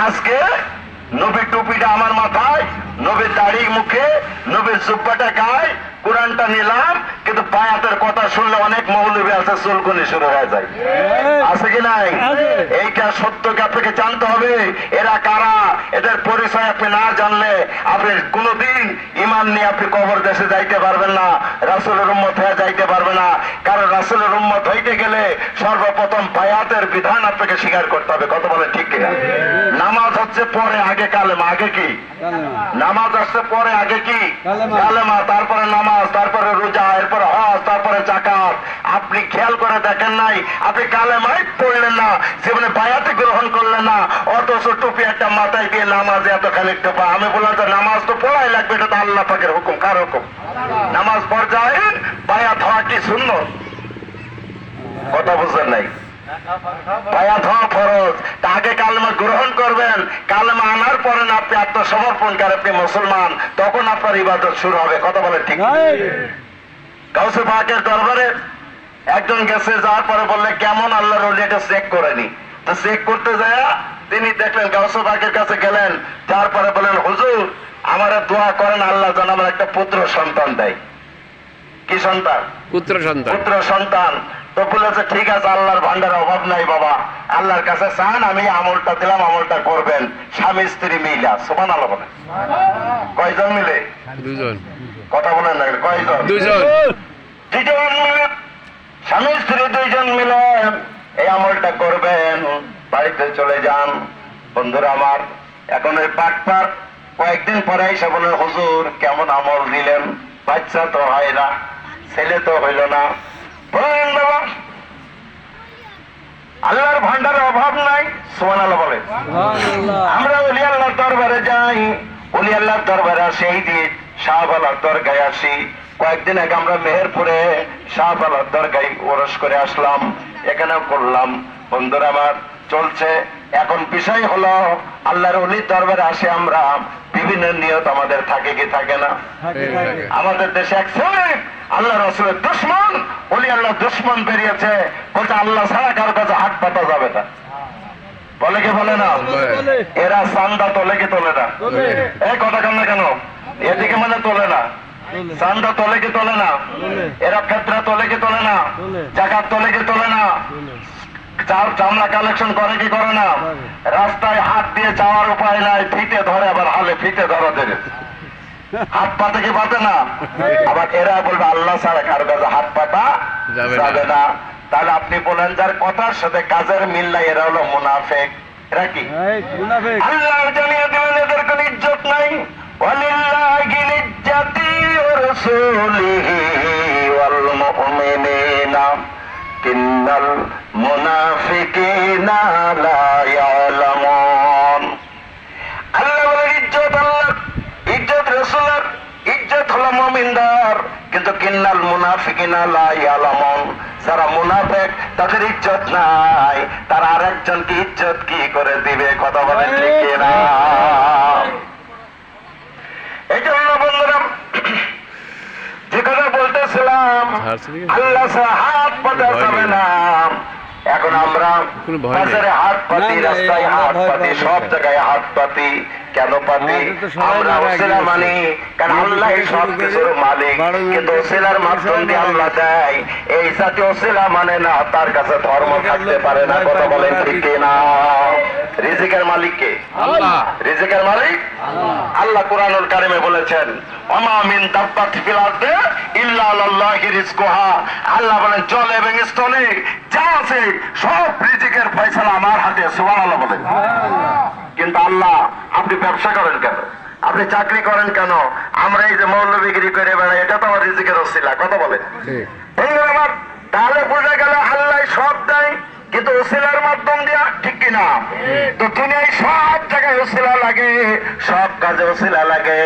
আজকে নবীর টুপিটা আমার মাথায়, নবীর দাড়ি মুখে, নবীর জুব্বাটা গায়ে, কোরআনটা নিলাম, কিন্তু বায়াতের কথা শুনলে অনেক মৌলবী আছে চুলকুনি শুরু হয়ে যায়। আছে কি নাই? এইটা সত্যকে আপনাকে জানতে হবে। এরা কারা, এদের পরিচয় আপনি না জানলে আপনি কোনোদিন ঈমান নিয়ে আপনি কবর দেশে যাইতে পারবেন না, রাসূলের উম্মত হয়ে যাইতে পারবে না। কারণ রাসূলের উম্মত হইতে গেলে সর্বপ্রথম বায়াতের বিধান আপনাকে স্বীকার করতে হবে। কত বলে ঠিক কিনা? নামাজ হচ্ছে পরে, আগে কালেমা। আগে কি? নামাজ আসছে পরে, আগে কি? কালেমা, তারপরে নামাজ, তারপরে রোজা, এরপরে হজ, তারপরে জাকাত। আপনি খেয়াল করে দেখেন নাই, আপনি কালেমাই পড়লেন না, জীবনে বায়াতে গ্রহণ করলেন না, অথচ টুপি একটা মাথায় দিয়ে নামাজে এত খানিক টোপা। আমি বললাম যে নামাজ তো পড়াই লাগবে, এটা তো আল্লাহ পাকের হুকুম। কার হুকুম? নামাজ পর্যায়ে বায়াত হওয়া কি সুন্নত? কথা বুঝলেন নাই? বায়াত হওয়া ফরজ। তা আগে কালেমা গ্রহণ করবেন, কালেমা আনার পরে না আপনি আত্মসমর্পণ করেন, আপনি মুসলমান, তখন আপনার ইবাদত শুরু হবে। কথা বলে ঠিক? গাউসে পাকের দরবারে একজন গেছে, যাওয়ার পরে বললে কেমন আল্লাহর ওলি, এটা চেক করেনি। তো চেক করতে যায় তিনি দেখলেন, গাউসে পাকের কাছে গেলেন, তারপরে বলেন হুজুর আমারে দোয়া করেন, আল্লাহ যেন আমার একটা পুত্র সন্তান দেয়। কি সন্তান? পুত্র সন্তান। পুত্র সন্তান। তো বলেছে ঠিক আছে, আল্লাহর ভান্ডার অভাব নাই বাবা, আল্লাহর কাছে চান, আমি আমলটা দিলাম, আমলটা করবেন। স্বামী স্ত্রী মিলা, সুবহানাল্লাহ বলেন। কয়জন মিলে? দুজন। কথা বলেন না, কয়জন? দুজন। দুজন মিলে, স্বামী স্ত্রী দুইজন মিলে এই আমলটা করবেন। বাড়িতে চলে যান। বন্ধুরা আমার, এখন ওই পাটপাট কয়েকদিন পরে এসে বলেন হুজুর কেমন আমল দিলেন, বাচ্চা তো হয় না, ছেলে তো হইল না। বলেন বাবা আল্লাহর ভান্ডারে অভাব নাই, সুবহানাল্লাহ বলে। আমরা ওলি আল্লাহর দরবারে যাই, ওলি আল্লাহর দরবারে আসি, এই দিন শাহবালার দরগায় আসি। কয়েকদিন আগে আমরা মেহেরপুরে শাহবালার দরগায় ওরস করে আসলাম, এখানেও করলাম। বন্ধুরা আমার, চলছে। এখন বিষয় হলো আল্লাহর ওলির দরবারে আসে আমরা, বিভিন্ন নিয়ত আমাদের থাকে কি থাকে না? আমাদের দেশে এক শ্রেণী আল্লাহ রাসূলের দুশমন, ওলি আল্লাহ দুশমন বেরিয়েছে, বলছে আল্লাহ ছাড়া কারো কাছে হাত পাতা যাবে না। বলে কি বলে না? এরা চান্দা তোলে কি তোলে না? এই কথা কেন না কেন? এদিকে মানে তোলে না, চান্দা তোলে কি তোলে না? এরা ফেতরা তোলে কি তোলে না? জাকাত তোলে কি তোলে না? চামড়া কালেকশন করে কি করে না? রাস্তায় হাত দিয়ে যাওয়ার উপায় নাই, ফিতে ধরে, আবার হালে ফিতে ধরা দেবে, হাত পাতে কি পাতে না? আবার এরা বলবে আল্লাহ ছাড়া কারো কাছে হাত পাতা যাবে না। তাহলে আপনি বলেন যার কথার সাথে কাজের মিল নাই, এরা হলো মুনাফিক। এরা কি? আল্লাহ জানিয়ে দিলেন এদের কোন ইজ্জত নাই। ওয়ালিল্লাহিল ইজ্জাতি ওয়া রাসূলিহি ওয়াল মুমিনিনা কিন্নাল মুনাফিকিনা লা ইয়ালামুন। আল্লাহ বলে ইজ্জত আল্লাহ, ইজ্জত রাসূলের, ইজ্জত হলো মুমিনদের, কিন্তু কিন্নাল মুনাফিকিনা লা ইয়ালামুন, যারা মুনাফিক তাদের ইজ্জত নাই, তারা আরেকজনকে ইজ্জত কি করে দিবে? কথা বলেন ঠিক কিনা? এই জন্য বন্ধুরা যে কথা বলতেছিলাম, আল্লাহ ছাড়া হাত পাতা যাবে না। এখন আমরা বাজারে হাত পাতি, রাস্তায় হাত পাতি, সব জায়গায় হাত পাতি। কেন পাতি? আমরা ওসিলা মানি, কারণ আল্লাহ সব কিছুর মালিক, কিন্তু ওসিলার মাধ্যম দিয়ে আল্লাহ দেয়। এই জাতীয় ওসিলা মানে না, তার কাছে ধর্ম থাকতে পারে না। কথা বলেন ঠিক কিনা? রিজিকের মালিক কে? আল্লাহ। রিজিকের মালিক আল্লাহ। কুরআনুল কারিমে বলেছেন ওমা মিন দাব্বাতিন ফিল আরদি ইল্লা আলাল্লাহি রিজকুহা। আল্লাহ বলেন জল এবং স্থলে যা আছে সব রিজিকের ফয়সালা আমার হাতে। সুবহানাল্লাহ বলেন। কিন্তু আল্লাহ, আপনি ব্যবসা করেন কেন? আপনি চাকরি করেন কেন? আমরা এই যে মৌলবিগিরি করে বেড়াই, এটা তো আমার রিজিকের ওসিলা। কথা বলেন। তাহলে বোঝা গেল আল্লাহ সব দেয়, কিন্তু ওসিলার মাধ্যম দিয়া। ঠিক কিনা? তো দুনিয়ায় সব জায়গায় ওসিলা লাগে, সব কাজে ওসিলা লাগে।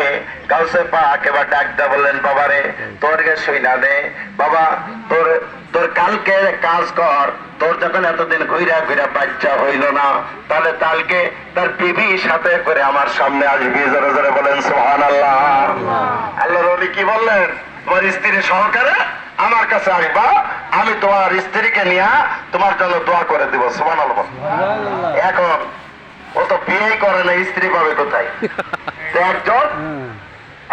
গাউসে পাক এবার ডাকতে বললেন, বাবারে তোর গে শুইনা দে বাবা, তোর তোর কালকে কাজ কর। তোর যখন এতদিন ঘুরা ঘুরা বাচ্চা হইল না, তাহলে কালকে তার বিবির সাথে করে আমার সামনে আসবি। জোরে জোরে বলেন সুবহানাল্লাহ। আল্লাহর ওলি কি বললেন? তোমার স্ত্রী সহকারে আমার কাছে আসবা, আমি তোমার স্ত্রীকে নিয়ে তোমার জন্য দোয়া করে দিব। সুবহানাল্লাহ। এখন ও তো বিয়ে করে না, স্ত্রী পাবে কোথায়? তো একজন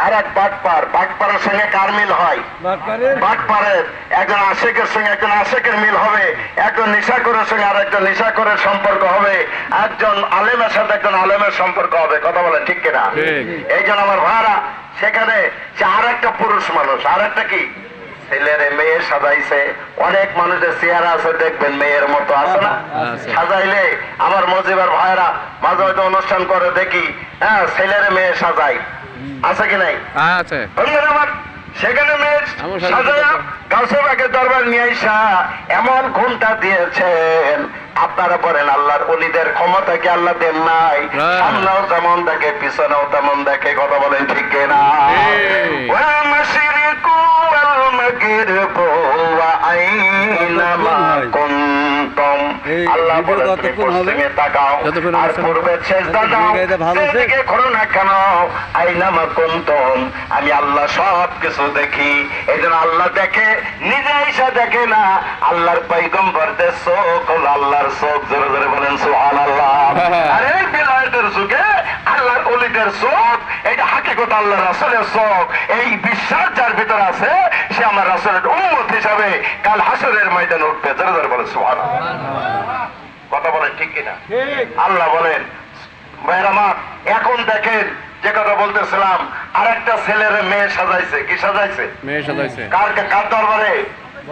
আর এক বাটপার, বাটপারের সঙ্গে কার মিল হয়? বাটপারের একজন আশেকের সঙ্গে একজন আশেকের মিল হবে, একজন নেশাখোরের সঙ্গে আর একজন নেশাখোরের সম্পর্ক হবে, একজন আলেমের সাথে একজন আলেমের সম্পর্ক হবে। কথা বলেন ঠিক কিনা? এই জন্য আমার ভাড়া সেখানে সে আর একটা পুরুষ মানুষ, আর একটা কি ছেলেরে মেয়ে সাজাইছে। অনেক মানুষের চেহারা আছে দেখবেন মেয়ের মতো, আছে না? সাজাইলে আমার মজিবার ভাইরা মাঝে হয়তো অনুষ্ঠান করে দেখি, হ্যাঁ ছেলেরে মেয়ে সাজাই, আছে কি নাই? আছে। আমার সেখানে মেয়ে সাজায়া গাউসে পাকের দরবার নিয়ে আইসা এমন ঘুমটা দিয়েছেন, আপনারা বলেন আল্লাহর ওলিদের ক্ষমতা কি আল্লাহ দেন নাই? সামনেও যেমন দেখে পিছনেও তেমন দেখে। কথা বলেন ঠিক কিনা? ওয়া মাশরিকু ওয়াল মাগরিবু ওয়া আইনামা কুনতুম। আল্লাহ বলেন তুমি পশ্চিমে তাকাও আর পূর্বে সেজদা দাও, যেদিকে করো না কেন, আইনামা কুনতুম, আমি আল্লাহ সব কিছু দেখি। এই জন্য আল্লাহ দেখে, নিজে এসে দেখে না। আল্লাহর পয়গম্বরদের চোখ হলো আল্লাহর চোখ। জোরে জোরে বলেন সুবহানাল্লাহ। আর এই বিলায়েতের যুগে আল্লাহর ওলিদের চোখ, এটা হাকিকত আল্লাহ রাসূলের চোখ। এই বিশ্বাস যার ভিতরে আছে সে আমার রাসূলের উম্মত হিসাবে কাল হাসরের ময়দানে উঠবে। জোরে জোরে বলেন সুবহানাল্লাহ। কথা বলেন ঠিক কিনা? আল্লাহ বলেন ভাইরা আমার, এখন দেখেন যে কথা বলতেছিলাম, আর একটা ছেলের মেয়ে সাজাইছে। কি সাজাইছে? মেয়ে সাজাইছে। কার কার দরবারে?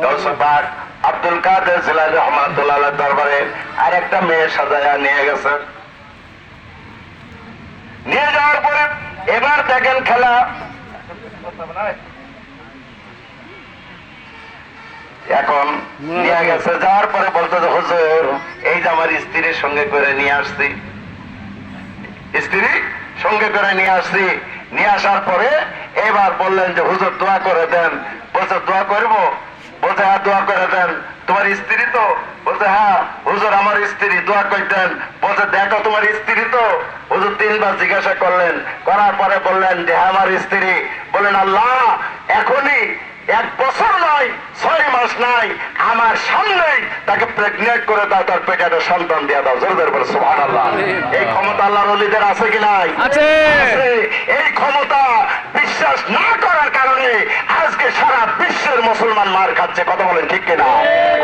গাউসে পাক আব্দুল কাদের জিলানী রাহমাতুল্লাহ আলাইহির দরবারে আর একটা মেয়ে সাজায়া নিয়ে গেছে। নিয়ে যাওয়ার পরে এবার দেখেন খেলা। এখন নিয়ে গেছে, যাওয়ার পরে বলতে হুজুর এই যে আমার স্ত্রীর সঙ্গে করে নিয়ে আসছি, স্ত্রী সঙ্গে করে নিয়ে আসছি। নিয়ে আসার পরে এবার বললেন যে হুজুর দোয়া করে দেন। বলছে দোয়া করবো? বলছে হ্যাঁ দোয়া করে দেন। তোমার স্ত্রী তো? বলছে হ্যাঁ হুজুর আমার স্ত্রী, দোয়া করতেন। বলছে দেখো তোমার স্ত্রী তো? হুজুর তিনবার জিজ্ঞাসা করলেন, করার পরে বললেন যে হ্যাঁ আমার স্ত্রী। বলেন আল্লাহ এখনই 1 বছর নয় 6 মাস নাই, আমার সামনেই তাকে প্রেগনেন্ট করে দাও, তার পেটে একটা সন্তান দিয়ে দাও। জোরে জোরে বলে সুবহানাল্লাহ। এই ক্ষমতা আল্লাহর ওলিদের আছে কি নাই? আছে। এই ক্ষমতা বিশ্বাস না করার কারণে আজকে সারা বিশ্বের মুসলমান মার খাচ্ছে। কথা বলেন ঠিক কিনা?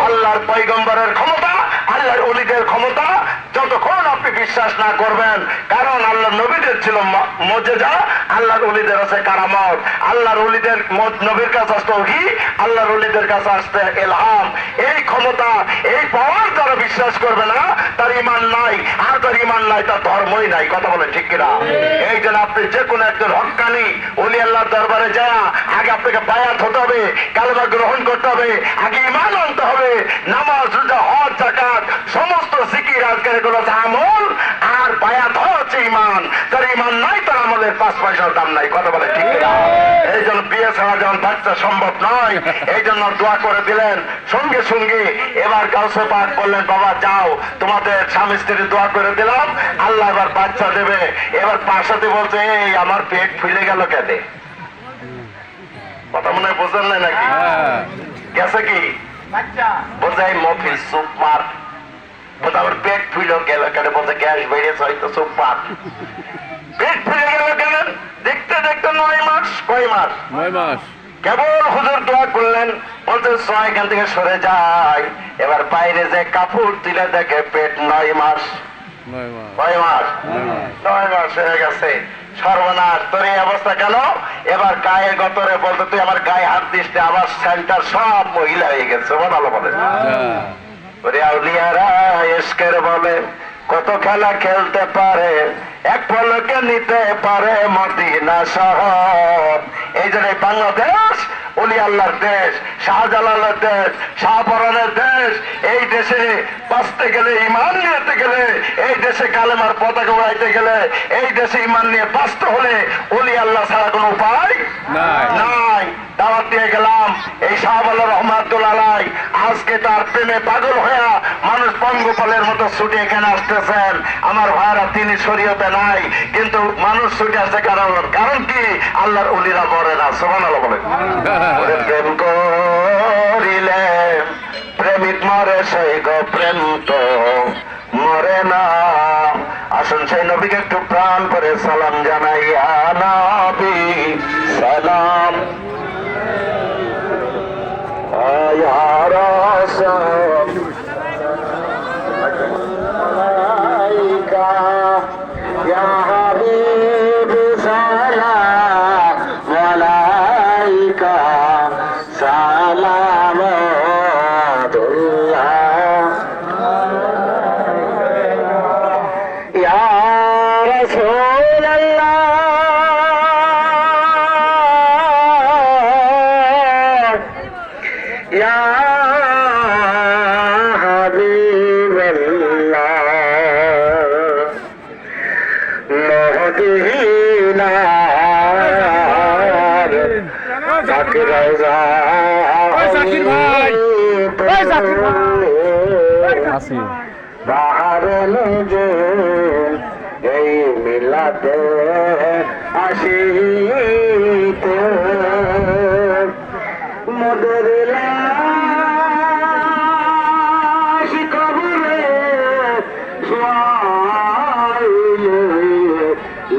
আল্লাহর পয়গম্বরের ক্ষমতা, আল্লাহর ওলিদের ক্ষমতা যতক্ষণ আপনি বিশ্বাস না করবেন, কারণ আল্লাহর নবীদের ছিল মুজিজা, আল্লাহর ওলিদের আছে কারামত। আল্লাহর ওলিদের নবীর কাছে আসতে ওহী, আল্লাহর ওলিদের কাছে আসতে ইলহাম। এই ক্ষমতা, এই পাওয়ার যারা বিশ্বাস করবে না তার ঈমান নাই, আর তার ঈমান নাই তার ধর্মই নাই। কথা বলেন ঠিক কিনা? এই জন্য আপনি যে কোনো একজন হক্কানি ওলি আল্লাহর দরবারে যায় আগে আপনাকে বায়াত হতে হবে, কালেমা গ্রহণ করতে হবে, আগে ঈমান আনতে হবে। নামাজ, রোজা, হজ, যাকাত সমস্ত জিকির আজকাল এগুলো আমল, আর বায়াত হচ্ছে ঈমান। তার ঈমান নাই তার আমলের 5 পয়সার দাম নাই। কথা বলে ঠিক কিনা? এই জন্য বিয়ে ছাড়া যেমন বাচ্চা সম্ভব নয়, এই জন্য দোয়া করে দিলেন। সঙ্গে সঙ্গে এবার গাউসে পাক বললেন বাবা যাও, তোমাদের স্বামী স্ত্রী দোয়া করে দিলাম, আল্লাহ এবার বাচ্চা দেবে। এবার পাশাতে বলছে এই আমার পেট ফুলে গেল কেন? কথা মনে হয় বুঝলেন না নাকি? গেছে কি বলছে এই মফিস চুপ মার। বলছে আমার পেট ফুলে গেল কেন? বলছে গ্যাস বেরিয়েছে হয়তো, চুপ মার। পেট ফুলে গেল কেন? দেখতে দেখতে 9 মাস। কয় মাস? 9 মাস। কেবল হুজুর দোয়া করলেন, বলছে এখান থেকে সরে যায়। এবার বাইরে যে কাপড় তুলে দেখে পেট 9 মাস। 9 মাস। কয় মাস? 9 মাস হয়ে গেছে। সর্বনাশ, তোর এই অবস্থা কেন? এবার গায়ে গতরে বলতে তুই আমার গায়ে হাত দিস, আমার সেন্টার সব মহিলা হয়ে গেছে। ভালো বলে ওরে আউলিয়ারা এসকের বলে কত খেলা খেলতে পারে, এক পলকে নিতে পারে মদিনা শহর। এই জন্য বাংলাদেশ অলি আল্লাহর দেশ, শাহজালালের দেশ, শাহপরানের দেশ। এই দেশে বাঁচতে গেলে, ইমান নিতে গেলে, এই দেশে কালেমার পতাকা উড়াইতে গেলে, এই দেশে ইমান নিয়ে বাঁচতে হলে অলি আল্লাহ ছাড়া কোনো উপায় নাই। দাওয়াত দিয়ে গেলাম এই শাহবালা রহমাতুল্লাহ আলাই, আজকে তার প্রেমে পাগল হইয়া মানুষ পঙ্গপালের মতো ছুটে এখানে আসতেছেন। আমার ভাইরা তিনি শরীয়তে নাই, কিন্তু মানুষ ছুটে আসছে কারণ কি? আল্লাহর উলিরা বলে না। সুবহানাল্লাহ বলে। প্রেম করিলে প্রেমিক মরে, সেই গো প্রেম তো মরে না। আসুন সেই নবীকে একটু প্রাণ করে সালাম জানাইয়া, নবী সালাম يا رسول ملائكة يا حبيب سلام ملائكة سلامات الله يا رسول الله يا حبيب الله مهدينا ذكر বাহার নজর এই মিলাতে আসিতে মদের লাশ কবরে শোয়াইলে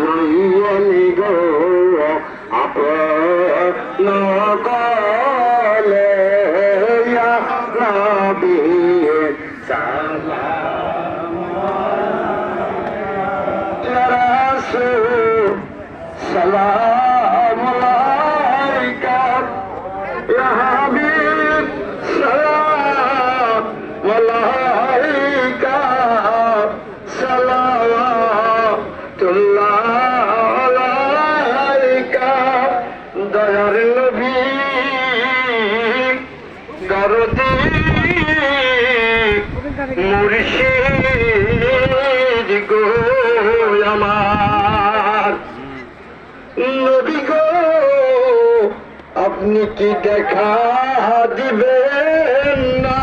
লইয়ালি গো আপন কলে ইয়া নবী সালাম ইয়া রাসূল সালাম আলাইকা يا حبيب سلام ملائكة صلوات الله عليك দয়ার নবী দরদি মুর্শিদ গো আমার নবী গো, আপনি কি দেখা দিবেন না?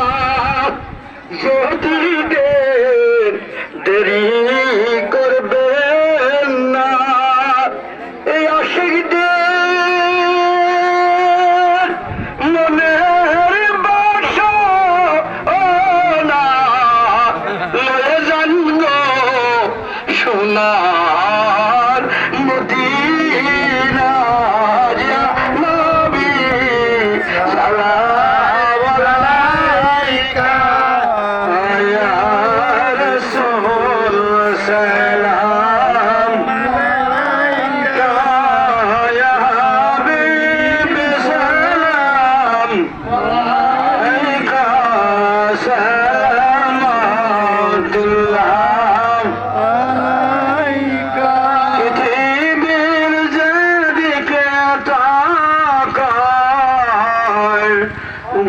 যদি দেরি করবেন না, এই আশিকদের মনের বাসনা লয়ে যান গো সোনার মদিনা।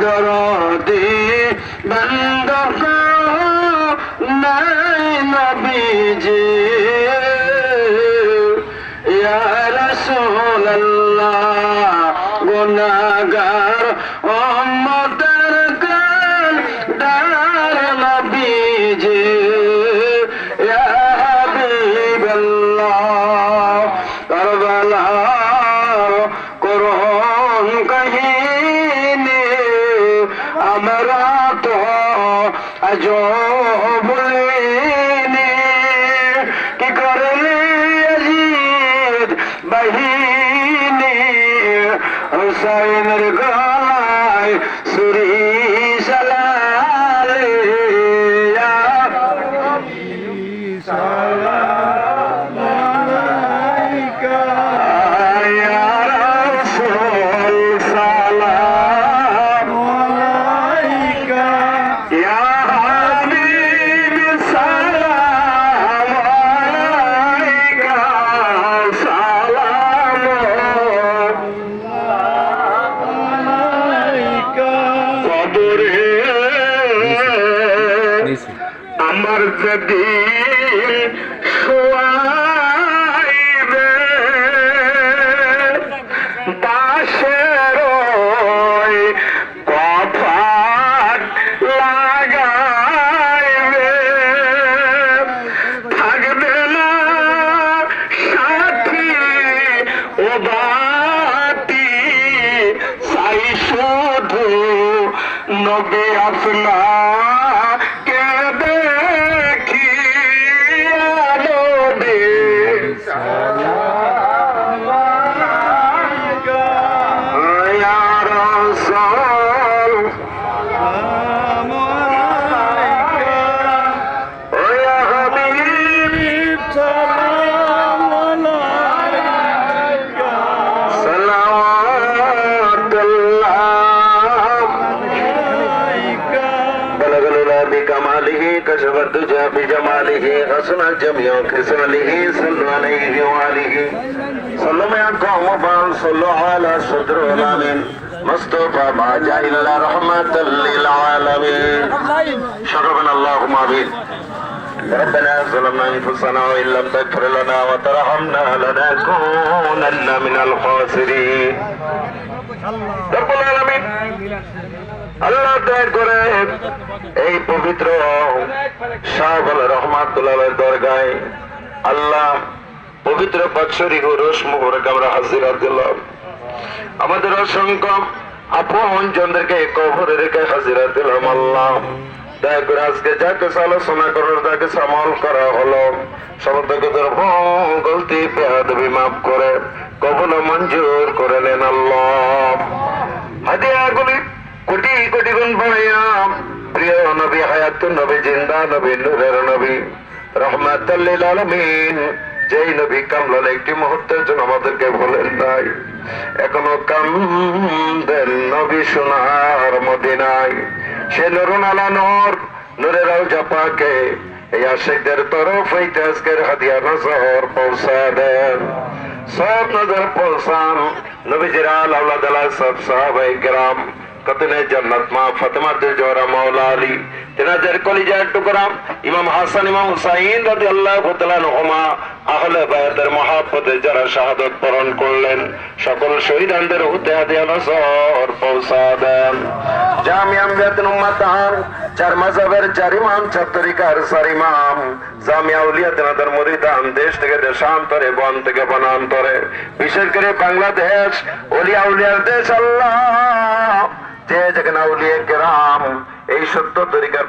দরদি বন্ধ নাই নবীজি ইয়া রাসূলুল্লাহ গুনাহগার উম্মতের কান্ডার নবীজি ইয়া হাবিবাল্লাহ কারবালার করুণ কাহিনী আমরা তো আজও বলিনি। কি করলি ইয়াজিদ বাহিনী হুসাইনের গলায় ছুরি চালালে। যেদিন শোয়াইবে বাঁশের ওই কপাট লাগাইবে থাকবে না সাথী ও বাতি চাই শুধু নবী আপনাকে দেখি নবী ইয়া রাসূল ও ইয়া হাবিব সালাওয়াতুল্লাহ بلغ العلا بكماله كشف الدجى بجماله حسن الجميع خصاله صلوا عليه وآله صلوا يا قوم فان صلوا على صدر العالمين مصطفى ما جاء إلا رحمة للعالمين شرفنا اللهم آمين ربنا ظلمنا أنفسنا وإن لم تغفر لنا وترحمنا لنكونن من الخاسرين رب العالمين আল্লাহ দয়া করে এই পবিত্র শাহবাল রহমাতুল্লাহ দরগায় আল্লাহ পবিত্র বাৎসরিক রোশ মুবারক আমরা হাজিরাত দিলাম। আমাদের অসংখ্য আপন জনদেরকে কবরে রেখে হাজিরাত দিলাম। আল্লাহ দয়া করে আজকে যাকে আলোচনা করার তাকে আমল করা হলো সমস্ত গলতি বেয়াদবি মাফ করে কবুল মঞ্জুর করে নেন। আল্লাহ হাদিয়াগুলি কোটি কোটি গুণ বাড়াইয়া প্রিয় নবী হায়াতুন নবী জিন্দা নবী নূরের নবী রহমাতুল লিল আলামিন যেই নবী কামলাল একটি মুহূর্তের জন্য আমাদেরকে বলেন নাই এখনো কামদেন নবী সোনার মদিনায় সে নুরুন আলা নূর নূরের রওজা পাকে এই আশিকদের তরফ হইতে আজকের হাদিয়া নজর পৌঁছা দেন। সব নজর পৌঁছান নবীজির আল আওলাদ আলাহ সব সাহাবায়ে কেরাম কতনে জান্নাত মা ফাতেমাতুল জোহরা মাওলা আলী তেনাদের কলিজার টুকরা ইমাম হাসান ইমাম হুসাইন রাদিয়াল্লাহু তাআলা আনহুমা আহলে বায়াতের মহব্বতে যারা শাহাদাত বরণ করলেন সকল শহীদদের হতে হাদিয়া নজর পৌঁছা দেন। জামিয়া আম্বিয়াতুল উম্মাতান চার মাযহাবের চার ইমাম চার তরিকার চার ইমাম জামিয়া আউলিয়া তেনাদের মুরিদান দেশ থেকে দেশান্তরে বন থেকে বনান্তরে বিশেষ করে বাংলাদেশ ওলিয়া আউলিয়ার দেশ আল্লাহ যে যেখানে আউলিয়া কেরাম এই সত্য তরিকার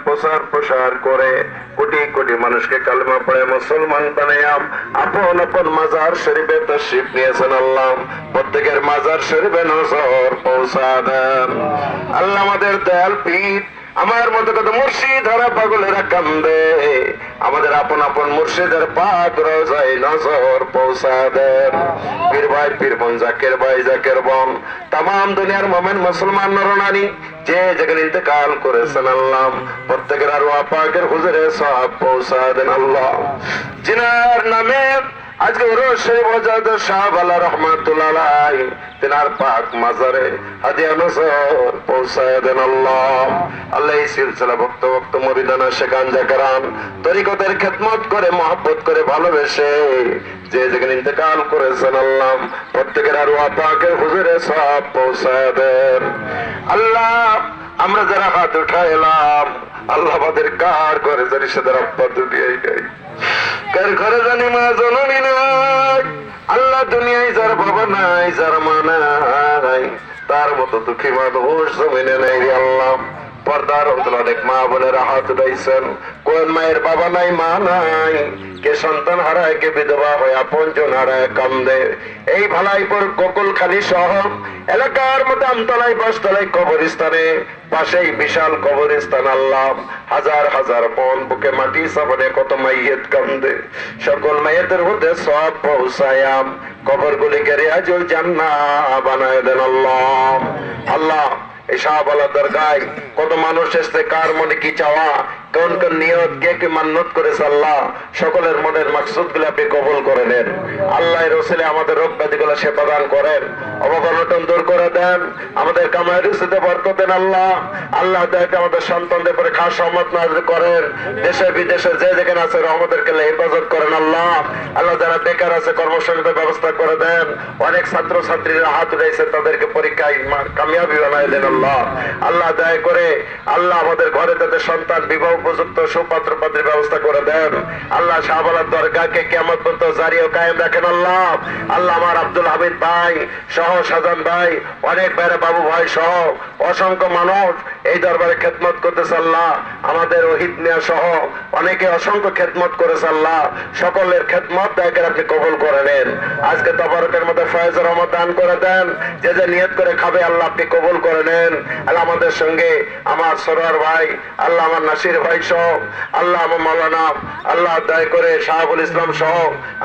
প্রসার করে কোটি কোটি মানুষকে কালেমা পড়ে মুসলমান বানায়াম আপন আপন মাজার শরীফে তাশরীফ নিয়েছেন। আল্লাহ প্রত্যেকের মাজার শরীফে নজর পৌঁছা দেন। আল্লাহ আমাদের দয়াল পীর আমার মতো কত মুর্শিদ হারা পাগলেরা কান্দে আমাদের আপন আপন মুর্শিদের পাক রোজায় নজর পৌঁছা দেন। পীর ভাই পীর বোন জাকের ভাই জাকের বোন তাম দুনিয়ার মোমেন মুসলমান নরনারী যে যেখানে ইন্তেকাল করেছেন আল্লাহ প্রত্যেকের আরওয়াহ পাকের হুজুরে সওয়াব পৌঁছা দেন। আল্লাহ জিনার নামে আজকে রোজ শরীফ হযরত শাহবালা রহমাতুল্লাহ আলাইহি তিনার পাক মাজারে হাদিয়া নজর পৌঁছায় দেন। আল্লাহ আল্লাহ এই সিলসিলা ভক্ত ভক্ত মুরিদানা শেখান জাকারান তরিকতের খেদমত করে মহব্বত করে ভালোবেসে যে যেখানে ইন্তেকাল করেছেন আল্লাহ প্রত্যেকের আরওয়াহ পাকের হুজুরে সওয়াব পৌঁছায় দেন। আল্লাহ আমরা যারা হাত উঠাইলাম আল্লাহ আমাদের কার করে জানি সেদের আব্বা দুনিয়ায় গাই কার ঘরে জানি মা জননী নাই আল্লাহ দুনিয়ায় যার বাবা নাই যার মা নাই তার মতো দুঃখী মানুষ জমিনে নাই রে আল্লাহ। পর্দার অন্তর অনেক মা বোনেরা হাত উঠাইছেন কোন মায়ের বাবা নাই মা নাই কে সন্তান হারায় কে বিধবা হয়ে আপনজন হারায় কান্দে এই ভালাইপুর গোকুলখালী সহ এলাকার মধ্যে আমতলায় বাসতলায় কবরস্থানে পাশেই বিশাল কবরস্থান আল্লাহ হাজার হাজার পন বুকে মাটি সাবনে কত মাইয়েত কান্দে সকল মাইয়েতের হতে সওয়াব পৌঁছায়াম কবরগুলিকে রিয়াজুল জান্নাহ বানায় দেন। আল্লাহ আল্লাহ এই শাহবালা দরগায় কত মানুষ এসছে কার মনে কি চাওয়া কোন কোন নিয়ত কে কি মান্নত করেছে আল্লাহ সকলের মনের মাকসুদ গুলো আপনি কবুল করে নেন। আল্লাহ রসুলে আমাদের রোগ ব্যাধি গুলো সেবা দান করেন, অবগণটন দূর করে দেন, আমাদের কামাই রুচিতে বরকত দেন আল্লাহ। আল্লাহ দয়াকে আমাদের সন্তানদের পরে খাস রহমত নাযিল করেন, দেশে বিদেশে যে যেখানে আছে রহমতেরকে হেফাজত করেন আল্লাহ। আল্লাহ যারা বেকার আছে কর্মসংস্থানের ব্যবস্থা করে দেন, অনেক ছাত্র ছাত্রীরা হাত উঠাইছে তাদেরকে পরীক্ষায় কামিয়াবি বানায় দেন আল্লাহ। আল্লাহ দয়া করে আল্লাহ আমাদের ঘরে তাদের সন্তান বিবাহ উপযুক্ত সুপাত্র পাত্রের ব্যবস্থা করে দেন আল্লাহ। শাহবালার দরগাহকে কিয়ামত পর্যন্ত জারি ও কায়েম রাখেন আল্লাহ। আল্লাহ আমার আব্দুল হামিদ ভাই সহ শাহজাহান ভাই অনেক ভাইরা বাবু ভাই সহ অসংখ্য মানুষ এই দরবারে খেদমত করতেছে আল্লাহ। আমাদের ওহিদ মিয়া সহ অনেকে অসংখ্য খেদমত করেছে আল্লাহ। সকলের খেদমত দয়া করে আপনি কবুল করে নেন। আজকে তবারকের মধ্যে ফয়েজের রহমত দান করে দেন, যে যে নিয়ত করে খাবে আল্লাহ আপনি কবুল করে নেন আল্লাহ। আমাদের সঙ্গে আমার সরোয়ার ভাই আল্লাহ, আমার নাসির ভাই সহ আল্লাহ, আমার মাওলানা আল্লাহ দয়া করে শাহাবুল ইসলাম সহ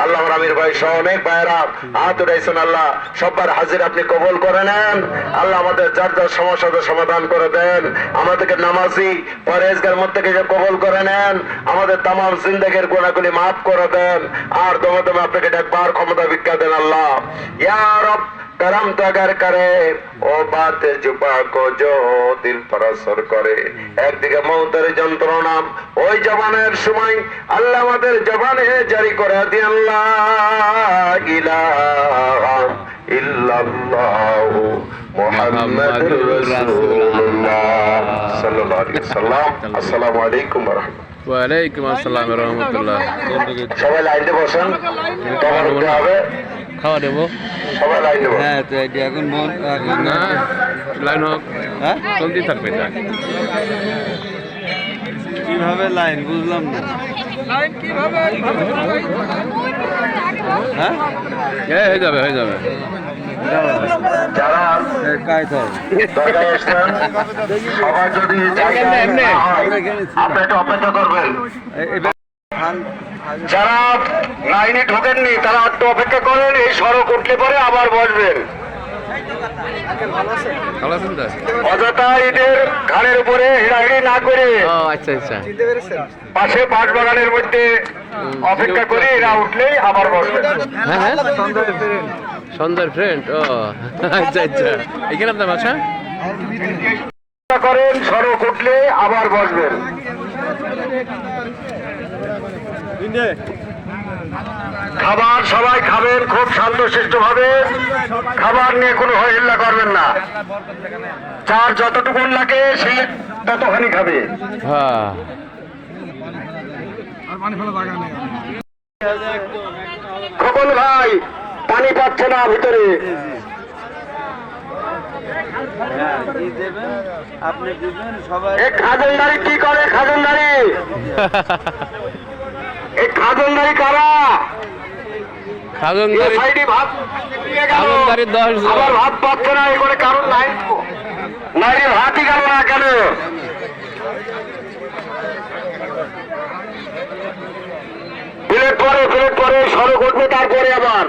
আল্লাহ, আমার আমির ভাই সহ অনেক ভাইয়েরা হাত উঠাইছেন আল্লাহ। সবার হাজির আপনি কবুল করে নেন আল্লাহ। আমাদের যার যার সমস্যাদের সমাধান করে দেন, আমাদেরকে নামাজি পরেজগার মধ্যে থেকে কবুল করে নেন, আমাদের তাম জিন্দেগির গুনাহগুলি মাফ করে দেন, আর দমে দমে আপনাকে ডাকবার ক্ষমতা ভিক্ষা দেন আল্লাহ। ইয়া রব करम तो अगर करे ओ बात जुबा को जो दिल पर असर करे। একদিকে মৌতের যন্ত্রণা ওই জবানের সময় আল্লাহ আমাদের জবানে জারি করে দিয়ে আল্লাহ ইলাহা ইল্লাল্লাহু মুহাম্মাদুর রাসূলুল্লাহ সাল্লাল্লাহু আলাইহি ওয়াসাল্লাম। আসসালামু আলাইকুম ওয়া রাহমাতুল্লাহ। ওয়ালাইকুম আসসালাম ওয়া রাহমাতুল্লাহ। সবাই লাইনে বসেন, তোমার উঠতে হবে, খাওয়া দেবো সবাই লাইনে বসেন। হ্যাঁ তো এটি এখন না লাইন হোক, হ্যাঁ চলতে থাকবে এটা। কিভাবে লাইন বুঝলাম না। হ্যাঁ হয়ে যাবে হয়ে যাবে। যারা কাজ হবে দরগায় এসছেন সবার যদি জায়গা এমনি, না হয়, আপনি একটু অপেক্ষা করবেন। যারা লাইনে ঢোকেননি তারা একটু অপেক্ষা করেন, এই সড়ক উঠলে পরে আবার বসবেন। ভালো আছেন তো? অযথা এদের ঘাড়ের উপরে হিড়াহিড়ি না করে ও আচ্ছা আচ্ছা। পাশে বাঁশ বাগানের মধ্যে অপেক্ষা করে এরা উঠলেই আবার বসবেন। হ্যাঁ হ্যাঁ সন্ধ্যার ফ্রেন্ড। ও আচ্ছা আচ্ছা, এখানে আপনার বাসা? অপেক্ষা করেন, সড়ক উঠলে আবার বসবেন। খাবার সবাই খাবেন খুব শান্তশিষ্ট ভাবে, খাবার নিয়ে কোনো হইল্লা করবেন না। চার যতটুকু লাগে সে ততখানি খাবে। হ্যাঁ খোকন ভাই পানি পাচ্ছে না ভিতরে। আপনি দিবেন সবাই। এই খাজনদারি কি করে? খাজনদারি এই খাজনদারি কারা? খাজনদারি সাইডে ভাত দিয়ে গেল, খাজনদারি 10 জন। আবার ভাত পাচ্ছে না, এই করে কারণ নাই। নাইরে ভাতই গেল না কেন? প্লেট পরে সড়ক উঠবে, তারপরে আবার